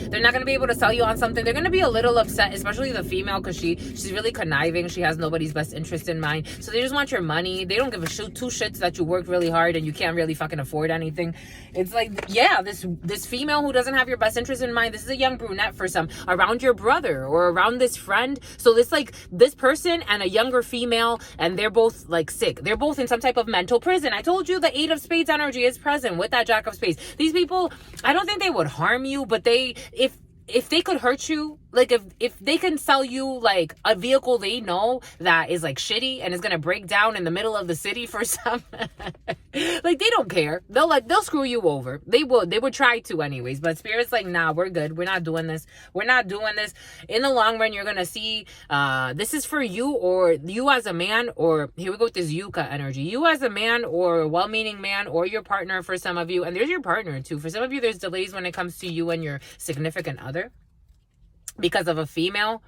They're not going to be able to sell you on something. They're going to be a little upset, especially the female, because she's really conniving. She has nobody's best interest in mind. So they just want your money. They don't give a two shits that you worked really hard and you can't really fucking afford anything. It's like, yeah, this female who doesn't have your best interest in mind, this is a young brunette for some, around your brother or around this friend. So this like this person and a younger female, and they're both like sick. They're both in some type of mental prison. I told you the Eight of Spades energy is present with that Jack of Spades. These people, I don't think they would harm you, but if they could hurt you, like if they can sell you like a vehicle they know that is like shitty and is gonna break down in the middle of the city for some, like they don't care. They'll screw you over. They would try to anyways. But Spirit's like, nah, we're good. We're not doing this. We're not doing this. In the long run, you're gonna see this is for you, or you as a man, or here we go with this Yucca energy. You as a man or a well-meaning man, or your partner for some of you, and there's your partner too. For some of you, there's delays when it comes to you and your significant other, because of a female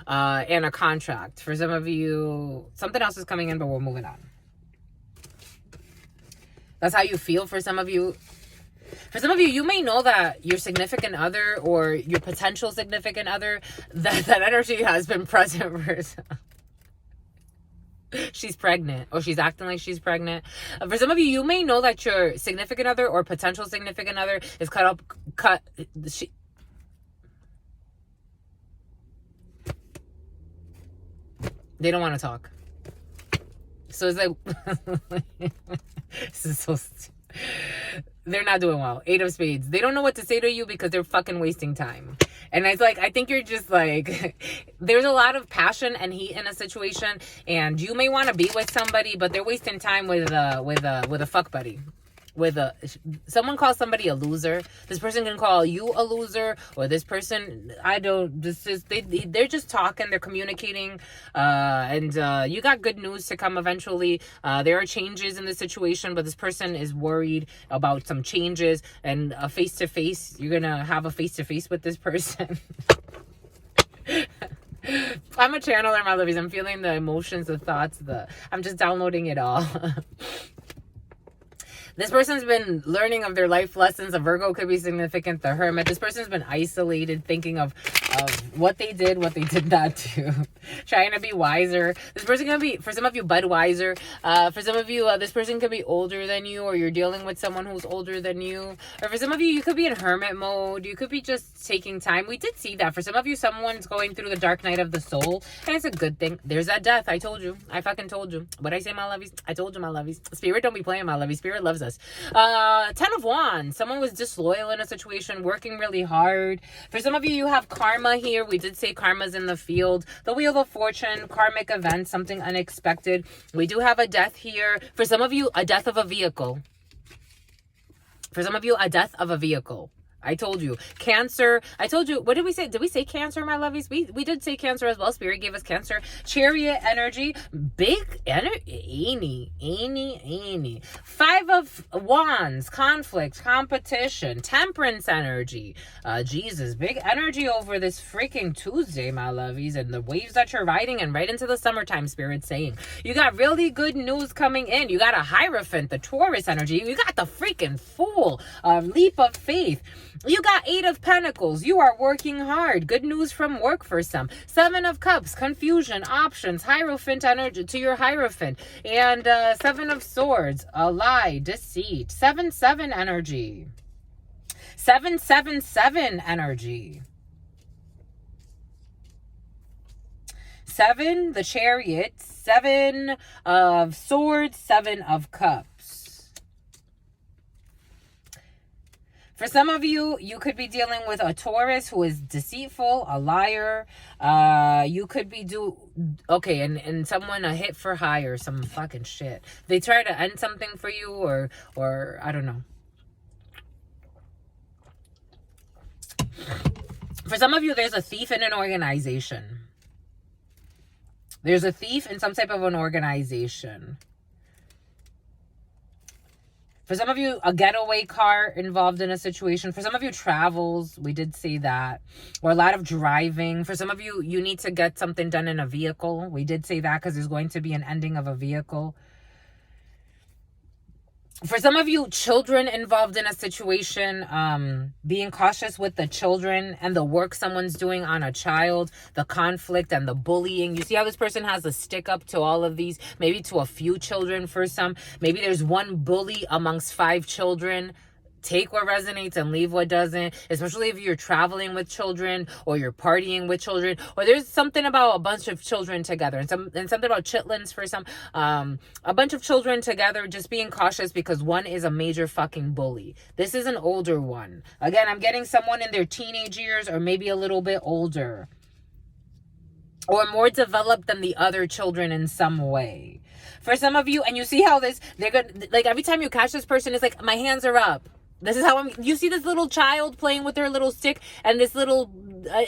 and a contract. For some of you, something else is coming in, but we're moving on. That's how you feel for some of you. For some of you, you may know that your significant other or your potential significant other, that energy has been present for some. She's pregnant, or she's acting like she's pregnant. For some of you, you may know that your significant other or potential significant other is they don't want to talk. So it's like, this is so they're not doing well. Eight of Spades. They don't know what to say to you because they're fucking wasting time. And it's like, I think you're just like, there's a lot of passion and heat in a situation, and you may want to be with somebody, but they're wasting time with a fuck buddy. someone calls somebody a loser. This person can call you a loser, or this person, they're just talking, they're communicating, and you got good news to come eventually. There are changes in the situation, but this person is worried about some changes, and a face-to-face, you're gonna have a face-to-face with this person. I'm a channeler, my lovies. I'm feeling the emotions, the thoughts, I'm just downloading it all. This person's been learning of their life lessons. A Virgo could be significant. The Hermit. This person's been isolated, thinking of what they did not do. Trying to be wiser. This person can be, for some of you, Budweiser. For some of you, this person could be older than you, or you're dealing with someone who's older than you. Or for some of you, you could be in hermit mode. You could be just taking time. We did see that. For some of you, someone's going through the dark night of the soul, and it's a good thing. There's that death. I told you. I fucking told you. What I say, my lovies? I told you, my lovies. Spirit don't be playing, my lovies. Spirit loves us. 10 of Wands. Someone was disloyal in a situation, working really hard. For some of you, you have karma here. We did say karma's in the field. The Wheel of Fortune, karmic event, something unexpected. We do have a death here. For some of you, a death of a vehicle. For some of you, a death of a vehicle. I told you. Cancer. I told you. What did we say? Did we say Cancer, my lovies? We did say Cancer as well. Spirit gave us Cancer. Chariot energy. Big energy. Any. 5 of Wands. Conflict. Competition. Temperance energy. Jesus. Big energy over this freaking Tuesday, my lovies. And the waves that you're riding, and right into the summertime, Spirit saying. You got really good news coming in. You got a Hierophant. The Taurus energy. You got the freaking Fool. Leap of faith. You got 8 of Pentacles. You are working hard. Good news from work for some. 7 of Cups. Confusion. Options. Hierophant energy to your Hierophant. And 7 of Swords. A lie. Deceit. 7-7 energy. 7-7-7 energy. 7, the Chariot. 7 of Swords. 7 of Cups. For some of you, you could be dealing with a Taurus who is deceitful, a liar. You could be and someone a hit for hire, some fucking shit. They try to end something for you, or I don't know. For some of you, there's a thief in an organization. There's a thief in some type of an organization. For some of you, a getaway car involved in a situation. For some of you, travels. We did see that. Or a lot of driving. For some of you, you need to get something done in a vehicle. We did say that because there's going to be an ending of a vehicle. For some of you, children involved in a situation, being cautious with the children and the work someone's doing on a child, the conflict and the bullying. You see how this person has a stick up to all of these, maybe to a few children for some. Maybe there's one bully amongst 5 children. Take what resonates and leave what doesn't, especially if you're traveling with children or you're partying with children, or there's something about a bunch of children together and something about chitlins for some, a bunch of children together, just being cautious because one is a major fucking bully. This is an older one. Again, I'm getting someone in their teenage years or maybe a little bit older or more developed than the other children in some way. For some of you, and you see how they're good, like every time you catch this person, it's like, my hands are up. This is how you see this little child playing with their little stick, and this little,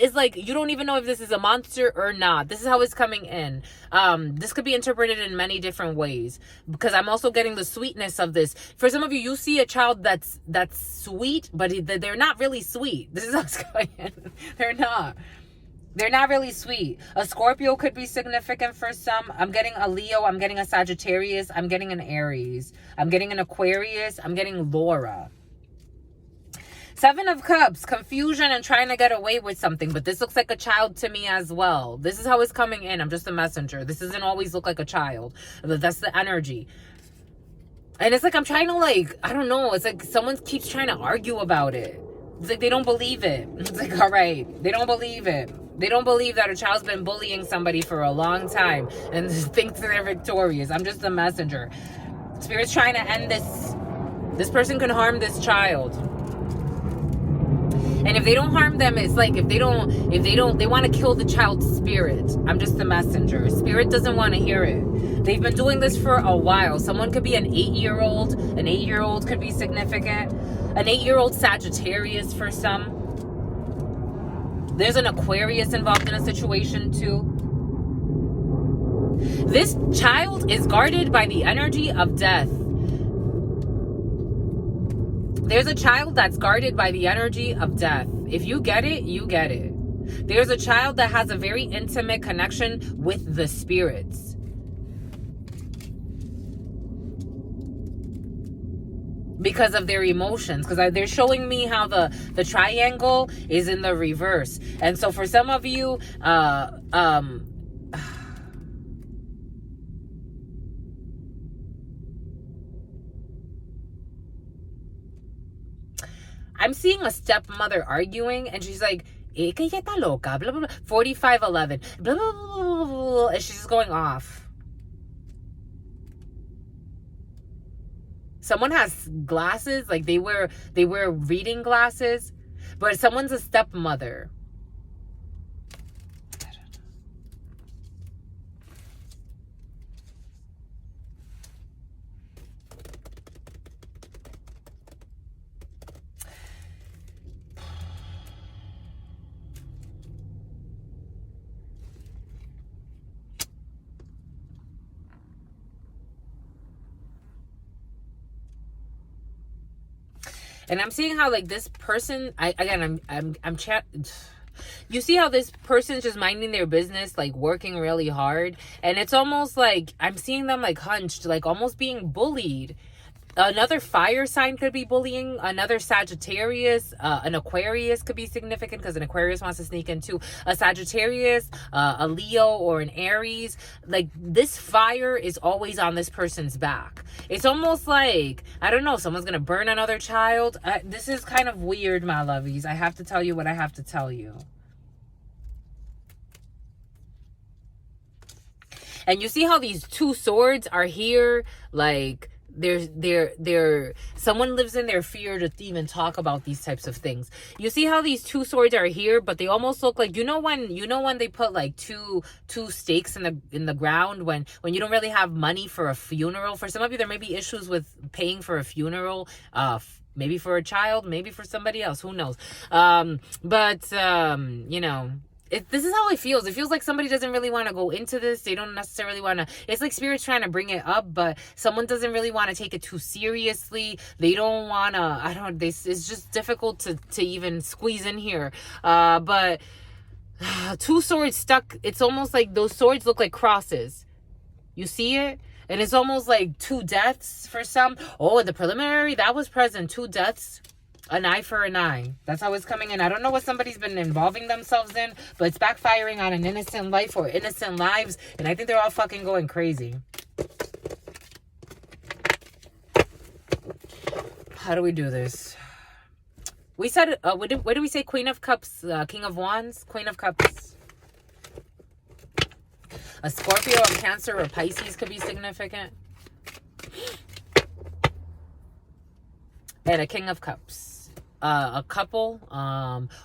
is like, you don't even know if this is a monster or not. This is how it's coming in. This could be interpreted in many different ways, because I'm also getting the sweetness of this. For some of you, you see a child that's sweet, but they're not really sweet. This is how it's going in. They're not really sweet. A Scorpio could be significant for some. I'm getting a Leo. I'm getting a Sagittarius. I'm getting an Aries. I'm getting an Aquarius. I'm getting Laura. 7 of Cups, confusion and trying to get away with something. But this looks like a child to me as well. This is how it's coming in. I'm just a messenger. This doesn't always look like a child. That's the energy. And it's like I'm trying to, like, I don't know. It's like someone keeps trying to argue about it. It's like they don't believe it. It's like, all right, they don't believe it. They don't believe that a child's been bullying somebody for a long time and thinks they're victorious. I'm just a messenger. Spirit's trying to end this. This person can harm this child. And if they don't harm them, it's like if they want to kill the child's spirit. I'm just the messenger. Spirit doesn't want to hear it. They've been doing this for a while. Someone could be an 8-year-old. An 8-year-old could be significant. An 8-year-old Sagittarius for some. There's an Aquarius involved in a situation too. This child is guarded by the energy of death. There's a child that's guarded by the energy of death. If you get it, you get it. There's a child that has a very intimate connection with the spirits. Because of their emotions. Because they're showing me how the triangle is in the reverse. And so for some of you, I'm seeing a stepmother arguing, and she's like, que ella está loca, blah, blah, blah, 4511, blah, blah, blah, blah, blah, and she's just going off. Someone has glasses, like they wear reading glasses, but someone's a stepmother. And I'm seeing how like this person, I'm chat. You see how this person's just minding their business, like working really hard, and it's almost like I'm seeing them like hunched, like almost being bullied. Another fire sign could be bullying. Another Sagittarius, an Aquarius could be significant because an Aquarius wants to sneak in too. A Sagittarius, a Leo, or an Aries. Like this fire is always on this person's back. It's almost like, I don't know, someone's going to burn another child. This is kind of weird, my lovies. I have to tell you what I have to tell you. And you see how these two swords are here, like someone lives in their fear to even talk about these types of things. You see how these two swords are here, but they almost look like, you know when they put like two stakes in the ground when you don't really have money for a funeral. For some of you, there may be issues with paying for a funeral, maybe for a child, maybe for somebody else, who knows. You know, this is how it feels. It feels like somebody doesn't really want to go into this. They don't necessarily want to. It's like spirit's trying to bring it up, but someone doesn't really want to take it too seriously. They don't want to. It's just difficult to even squeeze in here. But two swords stuck. It's almost like those swords look like crosses. You see it? And it's almost like two deaths for some. Oh, in the preliminary, that was present. Two deaths. An eye for an eye. That's how it's coming in. I don't know what somebody's been involving themselves in, but it's backfiring on an innocent life or innocent lives. And I think they're all fucking going crazy. How do we do this? We said, what did we say? Queen of Cups, King of Wands, Queen of Cups. A Scorpio, a Cancer, or Pisces could be significant. And a King of Cups. A couple,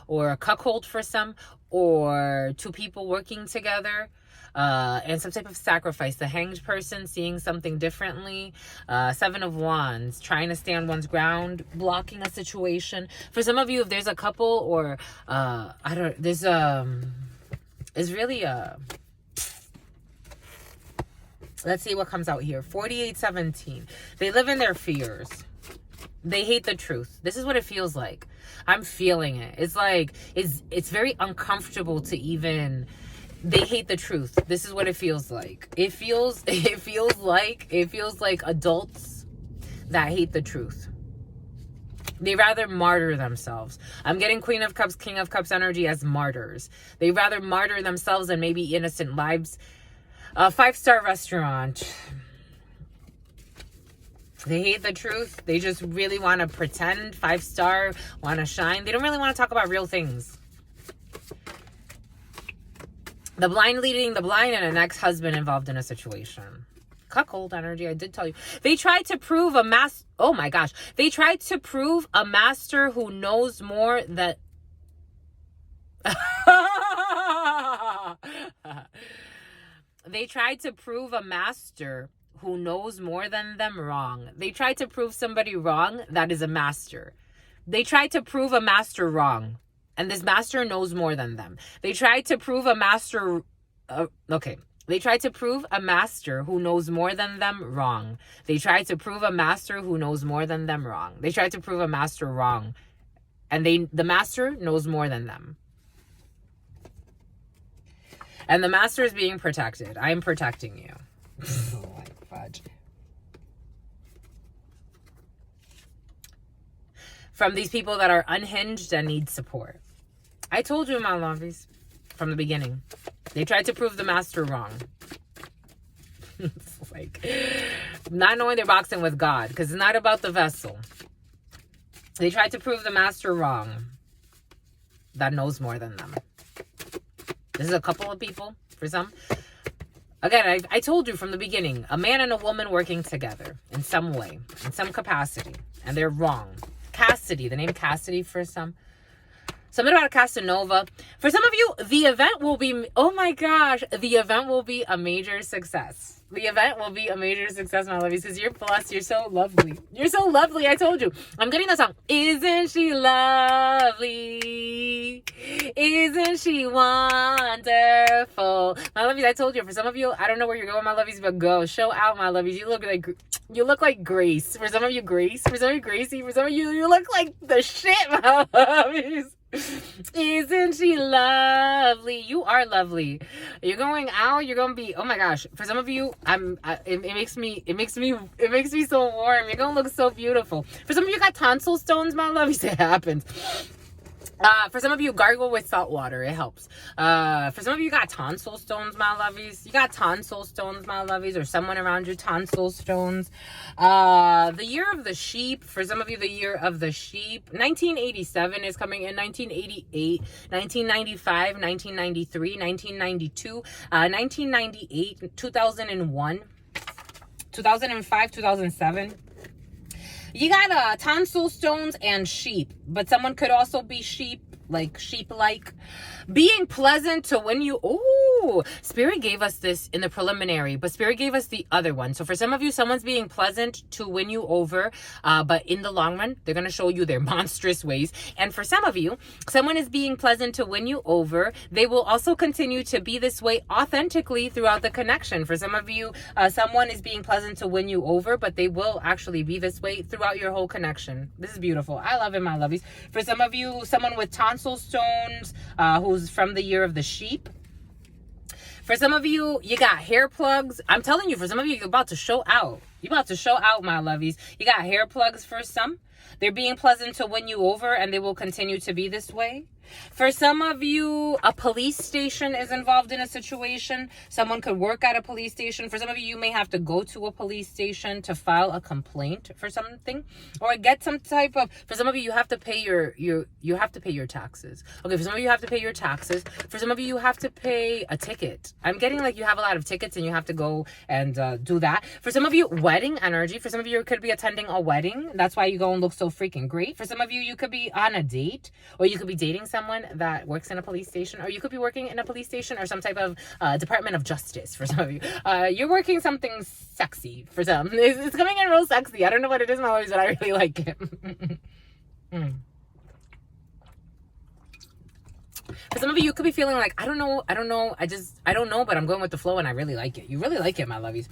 or a cuckold for some, or two people working together, and some type of sacrifice. The Hanged person seeing something differently. Seven of Wands, trying to stand one's ground, blocking a situation. For some of you, if there's a couple, or it's really let's see what comes out here. 4817. They live in their fears. They hate the truth. This is what it feels like. I'm feeling it. It's like, it's very uncomfortable to even, they hate the truth. This is what it feels like. It feels like adults that hate the truth. They rather martyr themselves. I'm getting Queen of Cups, King of Cups energy as martyrs. They rather martyr themselves than maybe innocent lives. A 5-star restaurant. They hate the truth. They just really want to pretend. 5-star, want to shine. They don't really want to talk about real things. The blind leading the blind, and an ex-husband involved in a situation. Cuckold energy, I did tell you. They tried to prove a master. Oh my gosh. They tried to prove a master who knows more They tried to prove a master who knows more than them wrong. They tried to prove somebody wrong that is a master. They tried to prove a master wrong, and this master knows more than them. They tried to prove a master. Okay. They tried to prove a master who knows more than them wrong. They tried to prove a master who knows more than them wrong. They tried to prove a master wrong, and the master knows more than them. And the master is being protected. I am protecting you. Oh my fudge. From these people that are unhinged and need support. I told you, my lovies, from the beginning. They tried to prove the master wrong. It's like not knowing they're boxing with God, because it's not about the vessel. They tried to prove the master wrong that knows more than them. This is a couple of people for some. Again, I told you from the beginning, a man and a woman working together in some way, in some capacity, and they're wrong. Cassidy, the name Cassidy for some. Something about a Casanova. For some of you, the event will be, oh my gosh, the event will be a major success. The event will be a major success, my lovies, because you're blessed. You're so lovely. You're so lovely. I told you. I'm getting the song. Isn't she lovely? Isn't she wonderful? My lovies, I told you. For some of you, I don't know where you're going, my lovies, but go. Show out, my lovies. You look like Grace. For some of you, Grace. For some of you, Gracie. For some of you, you look like the shit, my lovies. Isn't she lovely? You are lovely. You're going out. You're gonna be. Oh my gosh. For some of you, it makes me so warm. You're gonna look so beautiful. For some of you, got tonsil stones, my lovies. It happens. For some of you, gargle with salt water. It helps. For some of you, got tonsil stones, my lovies. You got tonsil stones, my lovies, or someone around you, tonsil stones. The year of the sheep. For some of you, the year of the sheep. 1987 is coming in. 1988, 1995, 1993, 1992, 1998, 2001, 2005, 2007. You got tonsil stones and sheep, but someone could also be sheep-like. Being pleasant to when you, Spirit gave us this in the preliminary, but Spirit gave us the other one. So for some of you, someone's being pleasant to win you over, but in the long run, they're going to show you their monstrous ways. And for some of you, someone is being pleasant to win you over. They will also continue to be this way authentically throughout the connection. For some of you, someone is being pleasant to win you over, but they will actually be this way throughout your whole connection. This is beautiful. I love it, my lovies. For some of you, someone with tonsil stones, who's from the year of the sheep. For some of you, you got hair plugs. I'm telling you, for some of you, you're about to show out. You're about to show out, my lovies. You got hair plugs for some. They're being pleasant to win you over, and they will continue to be this way. For some of you, a police station is involved in a situation. Someone could work at a police station. For some of you, you may have to go to a police station to file a complaint for something, or get some type of. For some of you, you have to pay you have to pay your taxes. Okay, for some of you, you have to pay your taxes. For some of you, you have to pay a ticket. I'm getting like you have a lot of tickets and you have to go and do that. For some of you, wedding energy. For some of you, you could be attending a wedding. That's why you go and look so freaking great. For some of you, you could be on a date, or you could be dating someone that works in a police station, or you could be working in a police station or some type of Department of Justice. For some of you, you're working something sexy. For some, it's coming in real sexy. I don't know what it is, my lovies, but I really like it. For some of you, you could be feeling like, I don't know, I don't know, but I'm going with the flow and I really like it. You really like it, my lovies.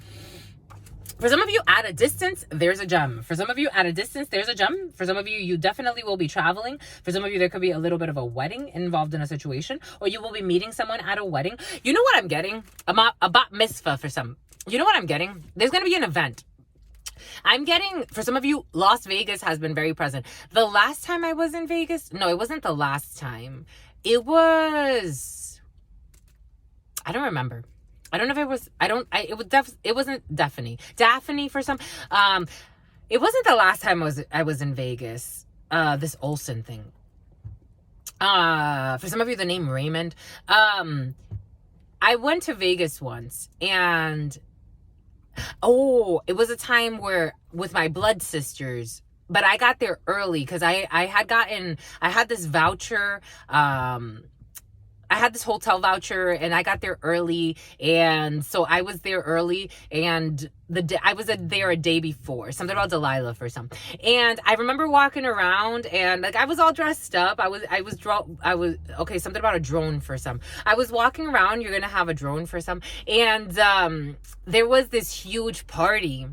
For some of you, at a distance, there's a gem. For some of you, at a distance, there's a gem. For some of you, you definitely will be traveling. For some of you, there could be a little bit of a wedding involved in a situation, or you will be meeting someone at a wedding. You know what I'm getting? A bat mitzvah for some. You know what I'm getting? There's going to be an event. I'm getting, for some of you, Las Vegas has been very present. The last time I was in Vegas, no, it wasn't the last time. It was, I don't remember. I don't know if it was, it wasn't Daphne for some, it wasn't the last time I was in Vegas, this Olsen thing. For some of you, the name Raymond, I went to Vegas once, and, it was a time where, with my blood sisters, but I got there early, because I had this voucher, I had this hotel voucher and I got there early, and so I was there early, and I was there a day before, something about Delilah for some. And I remember walking around, and like I was all dressed up. I was okay, something about a drone for some. I was walking around, you're gonna have a drone for some, and there was this huge party.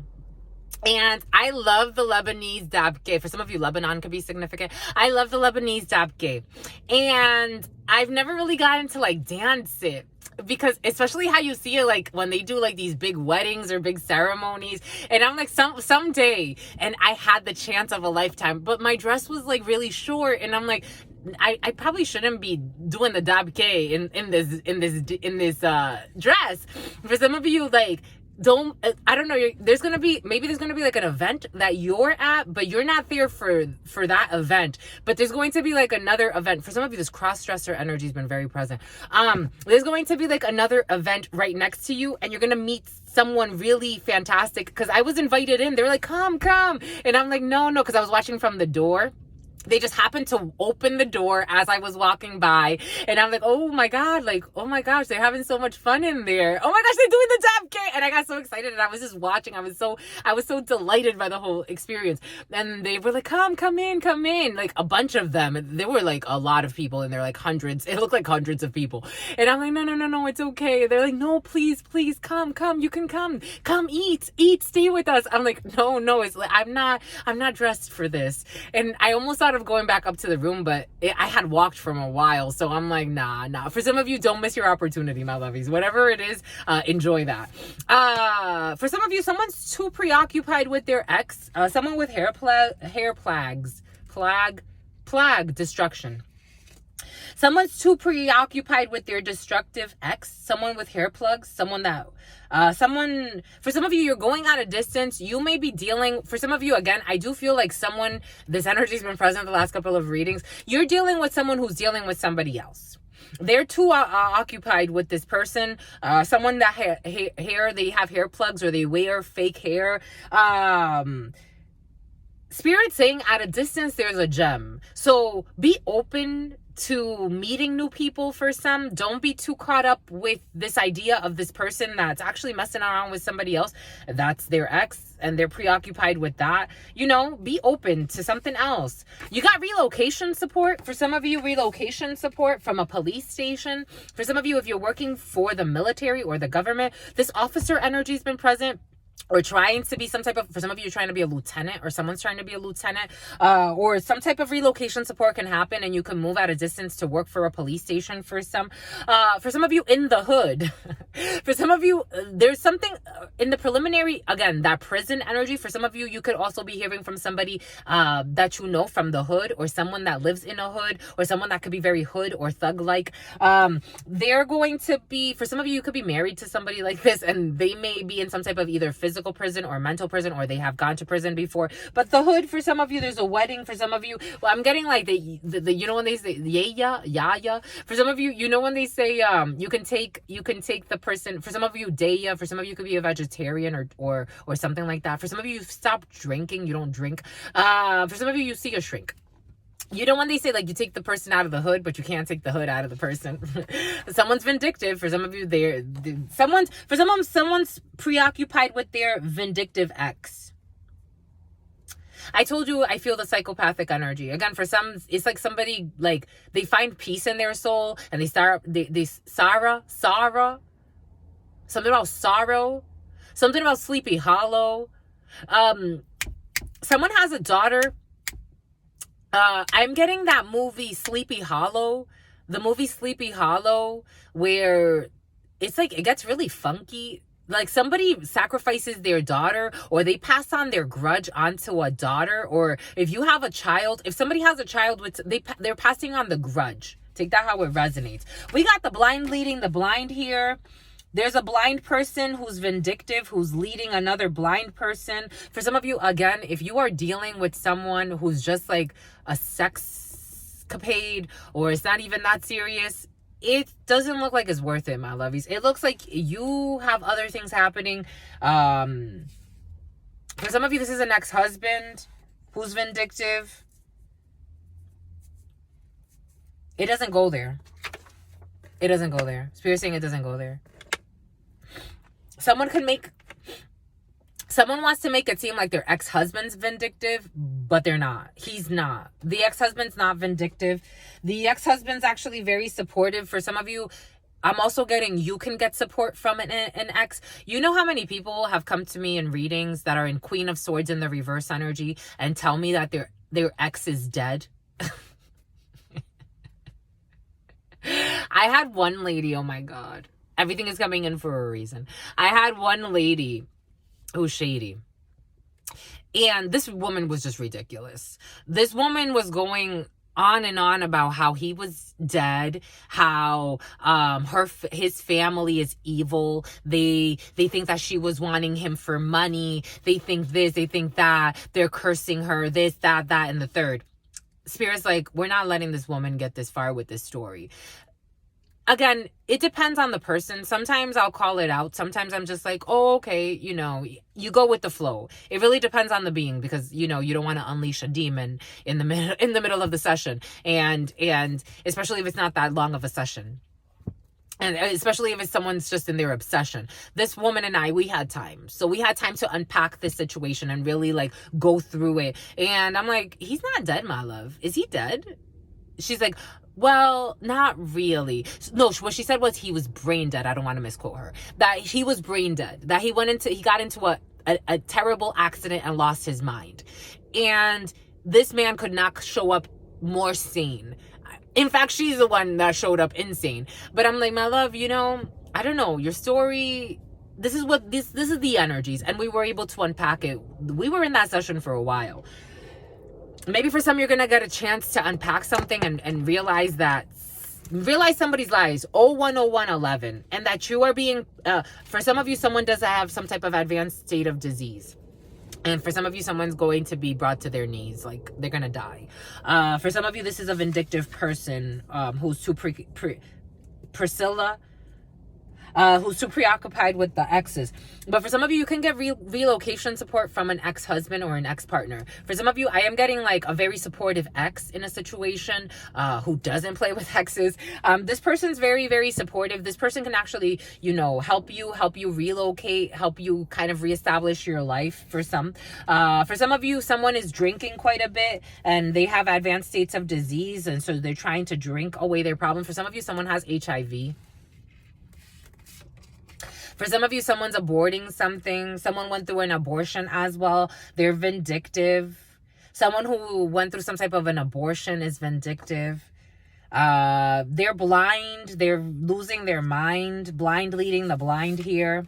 And I love the Lebanese dabke. For some of you, Lebanon could be significant. I love the Lebanese dabke. And I've never really gotten to like dance it, because especially how you see it like when they do like these big weddings or big ceremonies, and I'm like someday, and I had the chance of a lifetime, but my dress was like really short, and I'm like, I probably shouldn't be doing the dabke in this dress. For some of you, like, don't, I don't know, there's gonna be like an event that you're at, but you're not there for that event, but there's going to be like another event. For some of you, this cross-dresser energy has been very present. There's going to be like another event right next to you, and you're gonna meet someone really fantastic, because I was invited in. They were like, come, and I'm like, no, because I was watching from the door. They just happened to open the door as I was walking by, and I'm like, oh my God, like, oh my gosh, they're having so much fun in there. Oh my gosh, they're doing the tap kit. And I got so excited, and I was just watching. I was so delighted by the whole experience. And they were like, come in. Like a bunch of them. There were like a lot of people in there, like hundreds. It looked like hundreds of people. And I'm like, no, it's okay. They're like, no, please, come. You can come. Come eat, stay with us. I'm like, no, it's like, I'm not dressed for this. And I almost thought of going back up to the room, but I had walked from a while, so I'm like, nah. For some of you, don't miss your opportunity, my lovies. Whatever it is, enjoy that. For some of you, someone's too preoccupied with their ex. Someone with hair plague destruction. Someone's too preoccupied with their destructive ex, someone with hair plugs, for some of you, you're going at a distance. You may be dealing, for some of you, again, I do feel like this energy's been present the last couple of readings. You're dealing with someone who's dealing with somebody else. They're too occupied with this person, someone that they have hair plugs, or they wear fake hair. Spirit saying at a distance, there's a gem. So be open to meeting new people for some. Don't be too caught up with this idea of this person that's actually messing around with somebody else. That's their ex, and they're preoccupied with that. Be open to something else. You got relocation support. For some of you, relocation support from a police station. For some of you, if you're working for the military or the government, this officer energy has been present. Or trying to be for some of you, you're trying to be a lieutenant, or someone's trying to be a lieutenant, or some type of relocation support can happen, and you can move at a distance to work for a police station for some of you in the hood. For some of you, there's something in the preliminary, again, that prison energy. For some of you, you could also be hearing from somebody that you know from the hood, or someone that lives in a hood, or someone that could be very hood or thug-like. They're going to be, for some of you could be married to somebody like this, and they may be in some type of either physical prison or mental prison, or they have gone to prison before. But the hood, for some of you, there's a wedding. For some of you, well, I'm getting like the when they say yaya. For some of you, when they say you can take the person. For some of you, daya. For some of you, could be a vegetarian or something like that. For some of you, stop drinking. You don't drink. For some of you see a shrink. When they say like you take the person out of the hood, but you can't take the hood out of the person. Someone's vindictive. For some of you, someone's preoccupied with their vindictive ex. I told you I feel the psychopathic energy. Again, for some, it's like somebody, like, they find peace in their soul, and they sorrow, something about sorrow, something about Sleepy Hollow. Someone has a daughter. I'm getting that movie Sleepy Hollow. The movie Sleepy Hollow, where it's like, it gets really funky. Like somebody sacrifices their daughter, or they pass on their grudge onto a daughter. Or if you have a child, if somebody has a child with, they're passing on the grudge. Take that how it resonates. We got the blind leading the blind here. There's a blind person who's vindictive, who's leading another blind person. For some of you, again, if you are dealing with someone who's just like a sexcapade, or it's not even that serious, it doesn't look like it's worth it, my lovies. It looks like you have other things happening. For some of you, this is an ex-husband who's vindictive. It doesn't go there. It doesn't go there. Spirit saying it doesn't go there. Someone wants to make it seem like their ex-husband's vindictive, but they're not. He's not. The ex-husband's not vindictive. The ex-husband's actually very supportive. For some of you, I'm also getting you can get support from an ex. You know how many people have come to me in readings that are in Queen of Swords in the reverse energy and tell me that their ex is dead? I had one lady, oh my God. Everything is coming in for a reason. I had one lady who's shady. And this woman was just ridiculous. This woman was going on and on about how he was dead, how his family is evil. They think that she was wanting him for money. They think this, they think that. They're cursing her, this, that, and the third. Spirit's like, we're not letting this woman get this far with this story. Again, it depends on the person. Sometimes I'll call it out. Sometimes I'm just like, oh, okay, you go with the flow. It really depends on the being, because, you don't want to unleash a demon in the middle of the session. And especially if it's not that long of a session. And especially if it's someone's just in their obsession. This woman and I, we had time. So we had time to unpack this situation and really like go through it. And I'm like, he's not dead, my love. Is he dead? She's like, well, not really. No, what she said was he was brain dead. I don't want to misquote her. That he was brain dead. That he got into a terrible accident and lost his mind. And this man could not show up more sane. In fact, she's the one that showed up insane. But I'm like, my love, I don't know. Your story, this is the energies. And we were able to unpack it. We were in that session for a while. Maybe for some, you're going to get a chance to unpack something and realize somebody's lies, 010111, and that you are being, for some of you, someone does have some type of advanced state of disease. And for some of you, someone's going to be brought to their knees, like they're going to die. For some of you, this is a vindictive person who's too Priscilla, who's too preoccupied with the exes. But for some of you, you can get relocation support from an ex-husband or an ex-partner. For some of you, I am getting like a very supportive ex in a situation who doesn't play with exes. This person's very, very supportive. This person can actually, help you relocate, help you kind of reestablish your life for some. For some of you, someone is drinking quite a bit and they have advanced states of disease. And so they're trying to drink away their problem. For some of you, someone has HIV. For some of you, someone's aborting something. Someone went through an abortion as well. They're vindictive. Someone who went through some type of an abortion is vindictive. They're blind. They're losing their mind. Blind leading the blind here.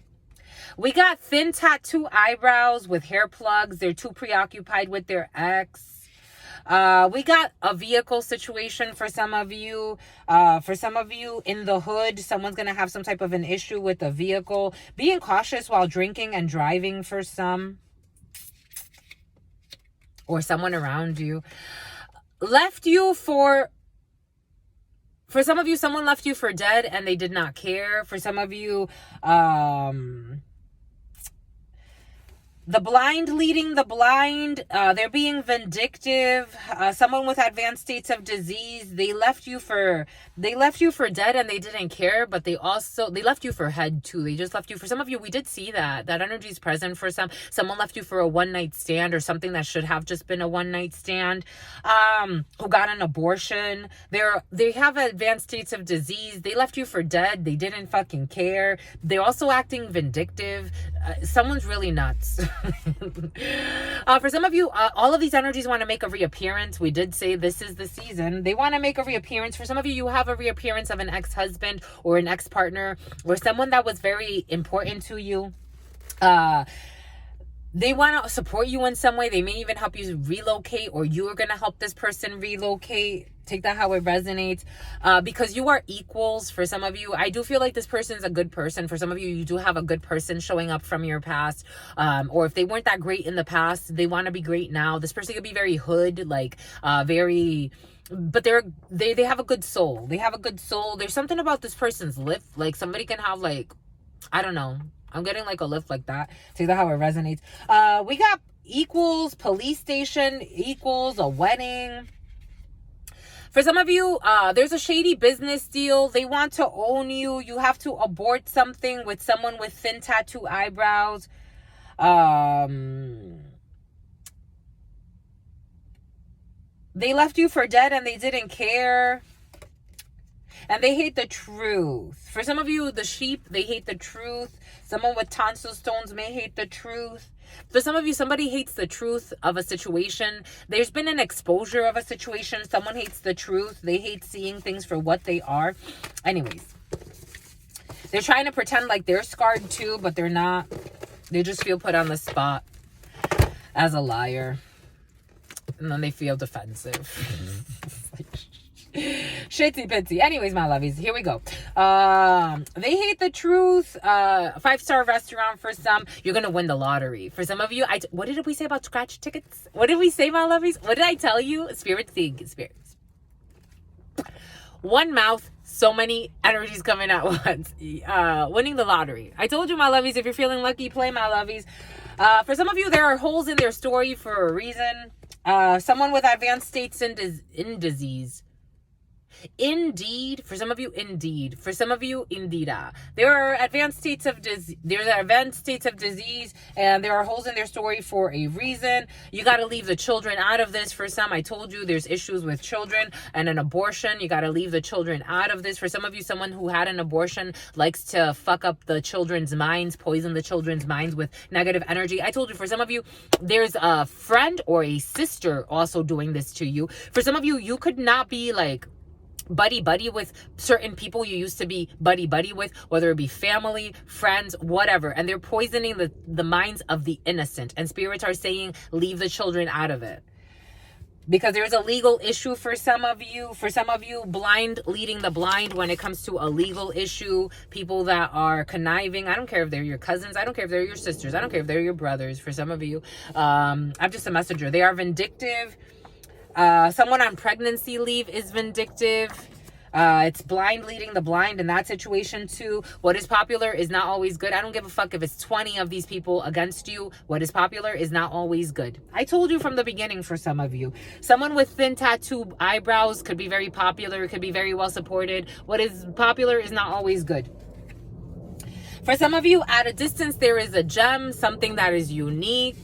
We got thin tattoo eyebrows with hair plugs. They're too preoccupied with their ex. We got a vehicle situation for some of you. For some of you in the hood, someone's going to have some type of an issue with a vehicle. Being cautious while drinking and driving for some. Or someone around you. Left you for some of you, someone left you for dead and they did not care. For some of you, the blind leading the blind, they're being vindictive. Someone with advanced states of disease, they left you for dead and they didn't care, but they left you for head too. They just left you. For some of you, we did see that energy is present for some. Someone left you for a one-night stand or something that should have just been a one-night stand. Who got an abortion. They have advanced states of disease. They left you for dead. They didn't fucking care. They're also acting vindictive. Someone's really nuts. For some of you, all of these energies want to make a reappearance. We did say this is the season. They want to make a reappearance. For some of you, you have a reappearance of an ex-husband or an ex-partner or someone that was very important to you. They want to support you in some way. They may even help you relocate, or you are going to help this person relocate. Take that how it resonates, because you are equals. For some of you, I do feel like this person's a good person. For some of you, you do have a good person showing up from your past, or if they weren't that great in the past, they want to be great now. This person could be very hood, like very, but they have a good soul. They have a good soul. There's something about this person's lip, like somebody can have like, I don't know. I'm getting like a lift like that. Take that how it resonates. We got equals, police station, equals, a wedding. For some of you, there's a shady business deal. They want to own you. You have to abort something with someone with thin tattoo eyebrows. They left you for dead and they didn't care. And they hate the truth. For some of you, the sheep, they hate the truth. Someone with tonsil stones may hate the truth. For some of you, somebody hates the truth of a situation. There's been an exposure of a situation. Someone hates the truth. They hate seeing things for what they are. Anyways, they're trying to pretend like they're scarred too, but they're not. They just feel put on the spot as a liar. And then they feel defensive. Shitty pitsy. Anyways, my lovies, here we go. They hate the truth. 5-star restaurant for some. You're gonna win the lottery. For some of you, what did we say about scratch tickets? What did we say, my lovies? What did I tell you? Spirits. One mouth, so many energies coming at once. Winning the lottery. I told you, my lovies, if you're feeling lucky, play, my lovies. For some of you, there are holes in their story for a reason. Someone with advanced states in disease. Indeed, for some of you, indeed. For some of you, indeeda. There are advanced states of disease. And there are holes in their story for a reason. You got to leave the children out of this. For some, I told you there's issues with children and an abortion. You got to leave the children out of this. For some of you, someone who had an abortion likes to fuck up the children's minds, poison the children's minds with negative energy. I told you, for some of you, there's a friend or a sister also doing this to you. For some of you, you could not be like buddy with certain people you used to be buddy with, whether it be family, friends, whatever, and they're poisoning the minds of the innocent, and spirits are saying leave the children out of it because there's a legal issue for some of you. For some of you, blind leading the blind when it comes to a legal issue. People that are conniving. I don't care if they're your cousins, I don't care if they're your sisters, I don't care if they're your brothers. For some of you, I'm just a messenger. They are vindictive. Someone on pregnancy leave is vindictive. It's blind leading the blind in that situation too. What is popular is not always good. I don't give a fuck if it's 20 of these people against you. What is popular is not always good. I told you from the beginning. For some of you, someone with thin tattoo eyebrows could be very popular, could be very well supported. What is popular is not always good. For some of you, at a distance, there is a gem, something that is unique.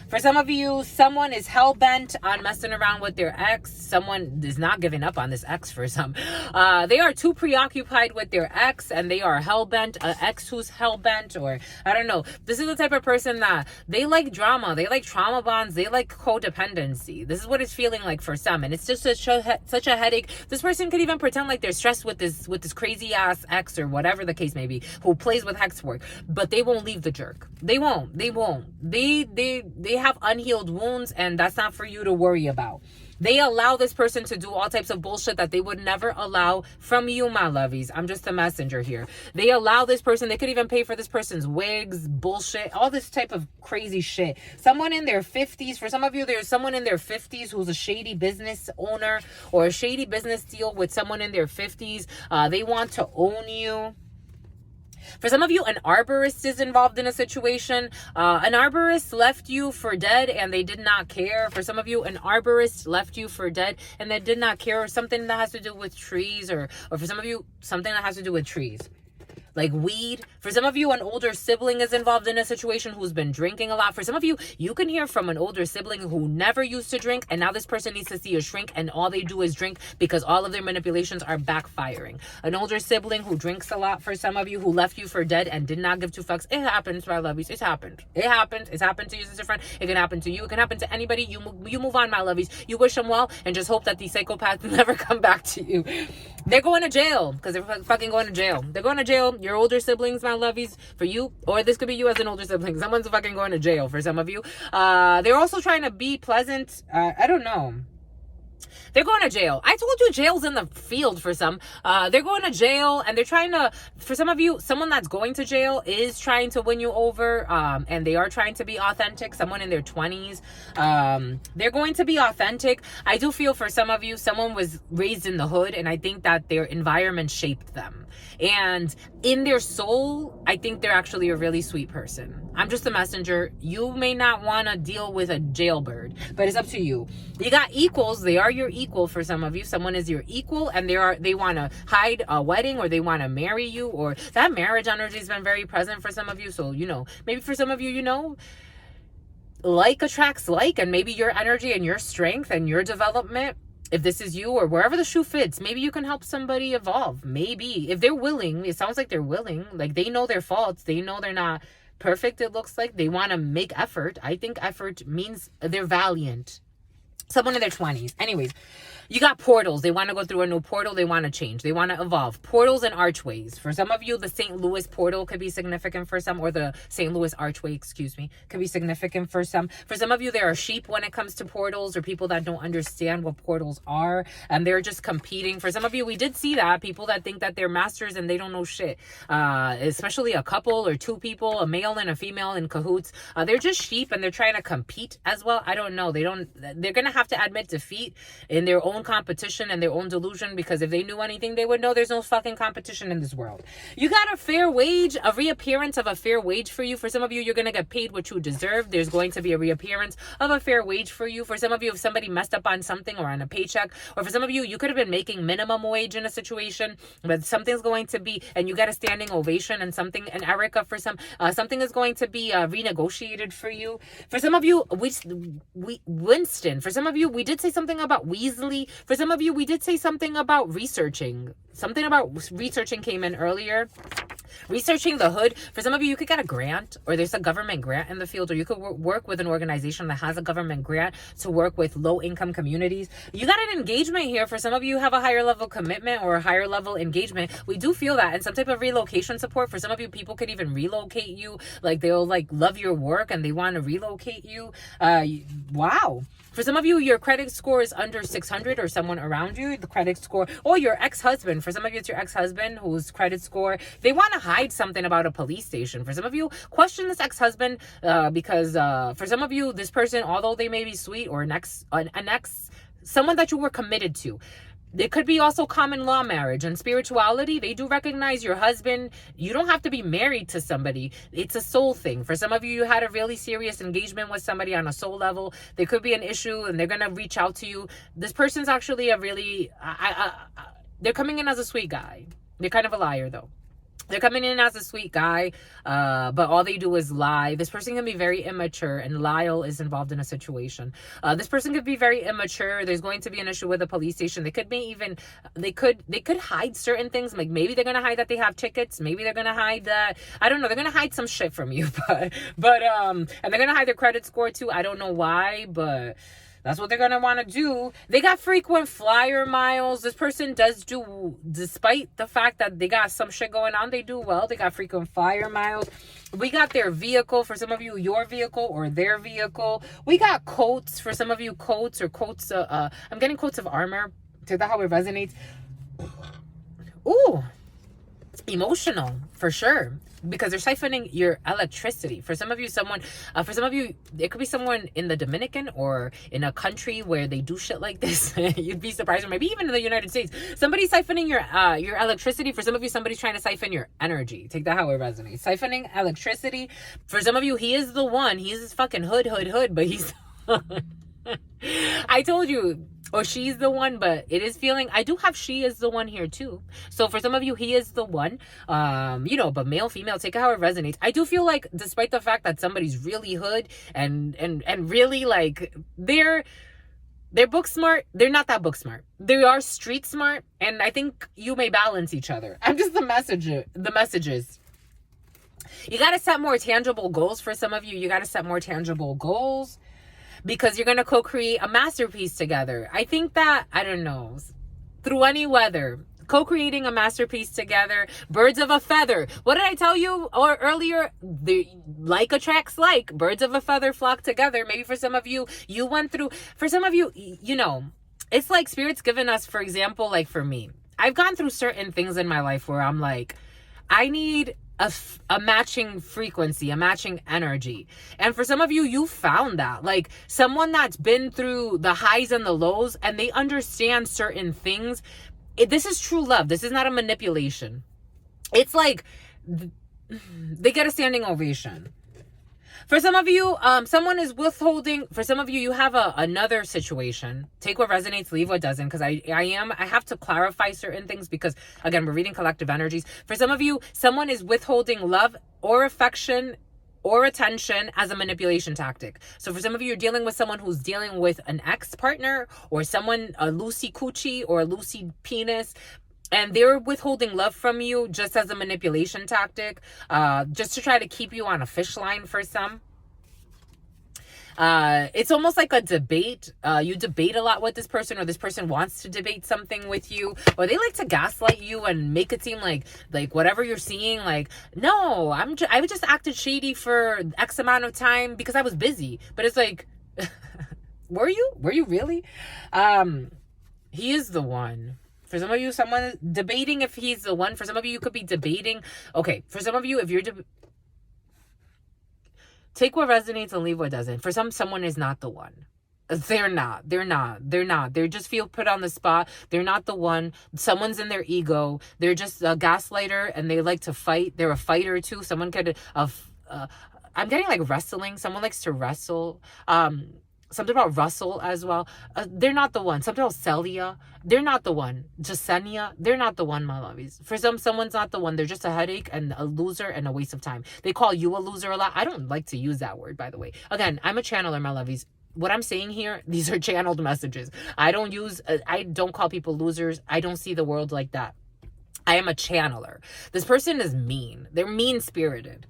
For some of you, someone is hell-bent on messing around with their ex. Someone is not giving up on this ex for some. They are too preoccupied with their ex and they are hell-bent. An ex who's hell-bent, or I don't know. This is the type of person that they like drama. They like trauma bonds. They like codependency. This is what it's feeling like for some. And it's just such a headache. This person could even pretend like they're stressed with this crazy-ass ex or whatever the case may be, who plays with hex work. But they won't leave the jerk. They won't. They have unhealed wounds, and that's not for you to worry about. They allow this person to do all types of bullshit that they would never allow from you, my lovies. I'm just a messenger here. They allow this person, they could even pay for this person's wigs, bullshit, all this type of crazy shit. Someone in their 50s, for some of you, there's someone in their 50s who's a shady business owner or a shady business deal with someone in their 50s. They want to own you. For some of you, an arborist is involved in a situation. An arborist left you for dead and they did not care. For some of you, an arborist left you for dead and they did not care. Or something that has to do with trees, or for some of you, something that has to do with trees. Like weed. For some of you, an older sibling is involved in a situation who's been drinking a lot. For some of you, you can hear from an older sibling who never used to drink, and now this person needs to see a shrink, and all they do is drink because all of their manipulations are backfiring. An older sibling who drinks a lot, for some of you, who left you for dead and did not give two fucks. It happens, my lovies. It's happened. It happened. It's happened to your sister friend. It can happen to you. It can happen to anybody. You move on, my lovies. You wish them well and just hope that these psychopaths never come back to you. They're going to jail because they're fucking going to jail. They're going to jail. Your older siblings, my lovies, for you, or this could be you as an older sibling. Someone's fucking going to jail for some of you. They're also trying to be pleasant. I don't know. They're going to jail. I told you jail's in the field for some. They're going to jail and they're trying to, for some of you, someone that's going to jail is trying to win you over. And they are trying to be authentic. Someone in their 20s. They're going to be authentic. I do feel for some of you, someone was raised in the hood and I think that their environment shaped them. And in their soul, I think they're actually a really sweet person. I'm just a messenger. You may not want to deal with a jailbird, but it's up to you. You got equals. They are your equal for some of you. Someone is your equal, and they want to hide a wedding, or they want to marry you, or that marriage energy has been very present for some of you. So, maybe for some of you, like attracts like, and maybe your energy and your strength and your development, if this is you, or wherever the shoe fits, maybe you can help somebody evolve. Maybe if they're willing. It sounds like they're willing. Like they know their faults. They know they're not perfect. It looks like they want to make effort. I think effort means they're valiant. Someone in their 20s. Anyways, you got portals. They want to go through a new portal. They want to change. They want to evolve. Portals and archways. For some of you, the St. Louis portal could be significant for some, or the St. Louis archway, could be significant for some. For some of you, there are sheep when it comes to portals, or people that don't understand what portals are, and they're just competing. For some of you, we did see that. People that think that they're masters and they don't know shit. Especially a couple or two people, a male and a female in cahoots. They're just sheep, and they're trying to compete as well. I don't know. They're going to have to admit defeat in their own competition and their own delusion, because if they knew anything, they would know there's no fucking competition in this world. You got a fair wage, a reappearance of a fair wage for you. For some of you, you're going to get paid what you deserve. There's going to be a reappearance of a fair wage for you. For some of you, if somebody messed up on something or on a paycheck, or for some of you, you could have been making minimum wage in a situation, but something's going to be, and you got a standing ovation, and Erica, for something is going to be renegotiated for you. For some of you, Winston. For some of you, we did say something about Weasley. For some of you, we did say something about researching. Something about researching came in earlier. Researching the hood. For some of you, you could get a grant, or there's a government grant in the field, or you could work with an organization that has a government grant to work with low-income communities. You got an engagement here. For some of you, have a higher level commitment or a higher level engagement. We do feel that. And some type of relocation support. For some of you, people could even relocate you. Like they'll love your work and they want to relocate you. Wow. For some of you, your credit score is under 600, or someone around you, the credit score, or your ex-husband. For some of you, it's your ex-husband whose credit score, they want to hide something about a police station. For some of you, question this ex-husband because for some of you, this person, although they may be sweet, or an ex, someone that you were committed to. It could be also common law marriage and spirituality. They do recognize your husband. You don't have to be married to somebody. It's a soul thing. For some of you, you had a really serious engagement with somebody on a soul level. There could be an issue and they're going to reach out to you. This person's actually a really, they're coming in as a sweet guy. They're kind of a liar though. They're coming in as a sweet guy, but all they do is lie. This person can be very immature, and Lyle is involved in a situation. This person could be very immature. There's going to be an issue with a police station. They could they could hide certain things. Like maybe they're gonna hide that they have tickets. Maybe they're gonna hide that, I don't know. They're gonna hide some shit from you, and they're gonna hide their credit score too. I don't know why, but that's what they're going to want to do. They got frequent flyer miles. This person does do, despite the fact that they got some shit going on, they do well. They got frequent flyer miles. We got their vehicle. For some of you, your vehicle or their vehicle. We got coats. For some of you, coats or coats. I'm getting coats of armor. Take that how it resonates. Ooh. Emotional, for sure. Because they're siphoning your electricity. For some of you, it could be someone in the Dominican or in a country where they do shit like this. You'd be surprised, or maybe even in the United States. Somebody's siphoning your electricity. For some of you, somebody's trying to siphon your energy. Take that how it resonates. Siphoning electricity. For some of you, he is the one. He's this fucking hood, but he's I told you, or she's the one, but it is feeling, I do have she is the one here too. So for some of you, he is the one, but male, female, take it how it resonates. I do feel like, despite the fact that somebody's really hood and really like, they're book smart, they're not that book smart. They are street smart, and I think you may balance each other. I'm just the messages. You got to set more tangible goals. For some of you, you got to set more tangible goals, because you're going to co-create a masterpiece together. I think that, I don't know, through any weather, co-creating a masterpiece together, birds of a feather. What did I tell you earlier? Like attracts like. Birds of a feather flock together. Maybe for some of you, for some of you, it's like Spirit's given us, for example, like for me, I've gone through certain things in my life where I'm like, I need a matching frequency, a matching energy. And for some of you, you found that. Like someone that's been through the highs and the lows, and they understand certain things. This is true love. This is not a manipulation. It's like they get a standing ovation. For some of you, someone is withholding. For some of you, you have another situation. Take what resonates, leave what doesn't. Because I have to clarify certain things because, again, we're reading collective energies. For some of you, someone is withholding love or affection or attention as a manipulation tactic. So for some of you, you're dealing with someone who's dealing with an ex-partner or someone, a loosey coochie or a loosey penis, and they're withholding love from you just as a manipulation tactic, just to try to keep you on a fish line for some. It's almost like a debate. You debate a lot with this person, or this person wants to debate something with you, or they like to gaslight you and make it seem like whatever you're seeing, like, no, I just acted shady for X amount of time because I was busy. But it's like, were you really? He is the one. For some of you, someone debating if he's the one. For some of you, you could be debating. Okay, for some of you, if you're take what resonates and leave what doesn't. For someone is not the one. They're not. They just feel put on the spot. They're not the one. Someone's in their ego. They're just a gaslighter and they like to fight. They're a fighter too. Someone could, I'm getting like wrestling. Someone likes to wrestle. Something about Russell as well. They're not the one. Something about Celia. They're not the one. Jasenia. They're not the one, my lovies. For someone's not the one. They're just a headache and a loser and a waste of time. They call you a loser a lot. I don't like to use that word, by the way. Again, I'm a channeler, my lovies. What I'm saying here, these are channeled messages. I don't call people losers. I don't see the world like that. I am a channeler. This person is mean. They're mean-spirited.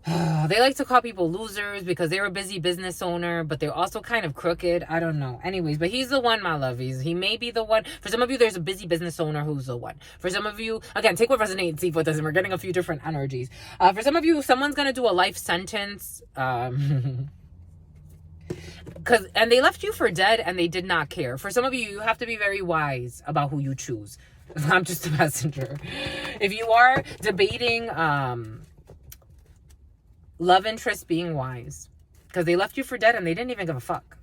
They like to call people losers because they're a busy business owner, but they're also kind of crooked. I don't know. Anyways, but he's the one, my lovies. He may be the one. For some of you, there's a busy business owner who's the one. For some of you, again, take what resonates, see what doesn't. We're getting a few different energies. For some of you, someone's going to do a life sentence. And they left you for dead and they did not care. For some of you, you have to be very wise about who you choose. I'm just a messenger. If you are debating, love interest, being wise, because they left you for dead and they didn't even give a fuck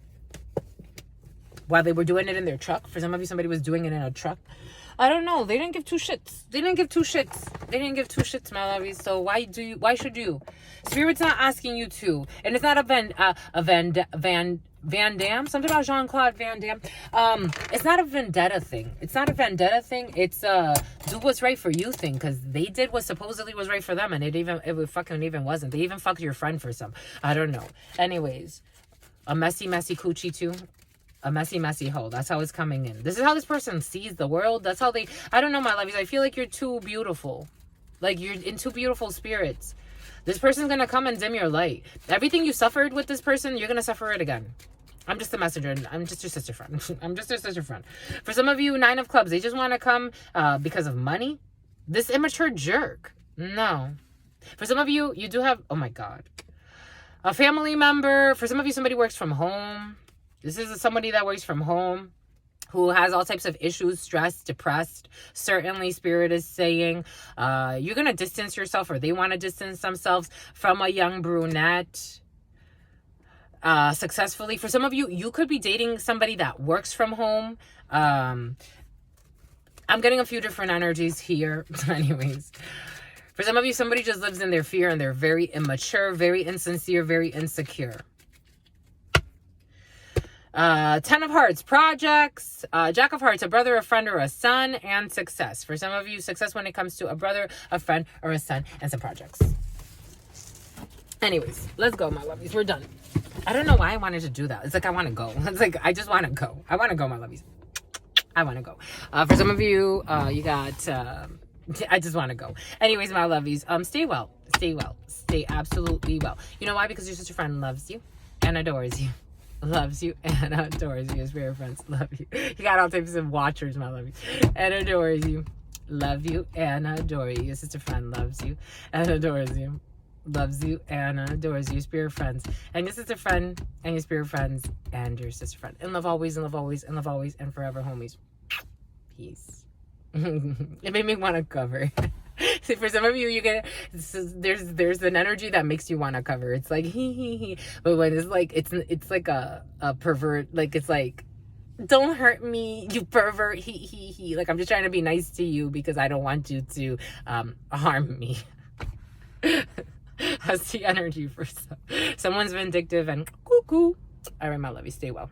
while they were doing it in their truck. For some of you, somebody was doing it in a truck. I don't know. They didn't give two shits. They didn't give two shits, my lovies. So why should you? Spirit's not asking you to. And it's not a Van Damme, something about Jean-Claude Van Damme. It's not a vendetta thing. It's It's do what's right for you thing, because they did what supposedly was right for them, and it fucking even wasn't. They even fucked your friend for some. I don't know. Anyways, a messy coochie too. A messy hole. That's how it's coming in. This is how this person sees the world. That's how I don't know, my lovies. I feel like you're too beautiful. Like you're in two beautiful spirits. This person's gonna come and dim your light. Everything you suffered with this person, you're gonna suffer it again. I'm just a messenger. I'm just your sister friend. I'm just your sister friend. For some of you, 9 of clubs, they just want to come because of money. This immature jerk. No. For some of you, you do have, oh my God, a family member. For some of you, somebody works from home. This is somebody that works from home who has all types of issues, stressed, depressed. Certainly, Spirit is saying you're going to distance yourself, or they want to distance themselves from a young brunette successfully. For some of you, you could be dating somebody that works from home. I'm getting a few different energies here. Anyways, for some of you, somebody just lives in their fear and they're very immature, very insincere, very insecure. 10 of Hearts, projects, Jack of Hearts, a brother, a friend, or a son, and success. For some of you, success when it comes to a brother, a friend, or a son, and some projects. Anyways, let's go, my lovies. We're done. I don't know why I wanted to do that. It's like I want to go. It's like I just want to go. I want to go, my lovies. I want to go. For some of you, you got... I just want to go. Anyways, my lovies, stay well. Stay well. Stay absolutely well. You know why? Because your sister friend loves you and adores you. Loves you and adores you. Your spirit friends love you. You got all types of watchers, my lovies. And adores you. Love you and adore you. Your sister friend loves you and adores you. Loves you and adores you. Your spirit friends. And your sister friend and your spirit friends and your sister friend. And love always, and love always, and love always, and forever, homies. Peace. It made me want to cover. See, for some of you, you get there's an energy that makes you want to cover. It's like he, but when it's like it's like a pervert, like it's like don't hurt me, you pervert. He. Like, I'm just trying to be nice to you because I don't want you to harm me. That's the energy for someone's vindictive and cuckoo. All right, my love, you stay well.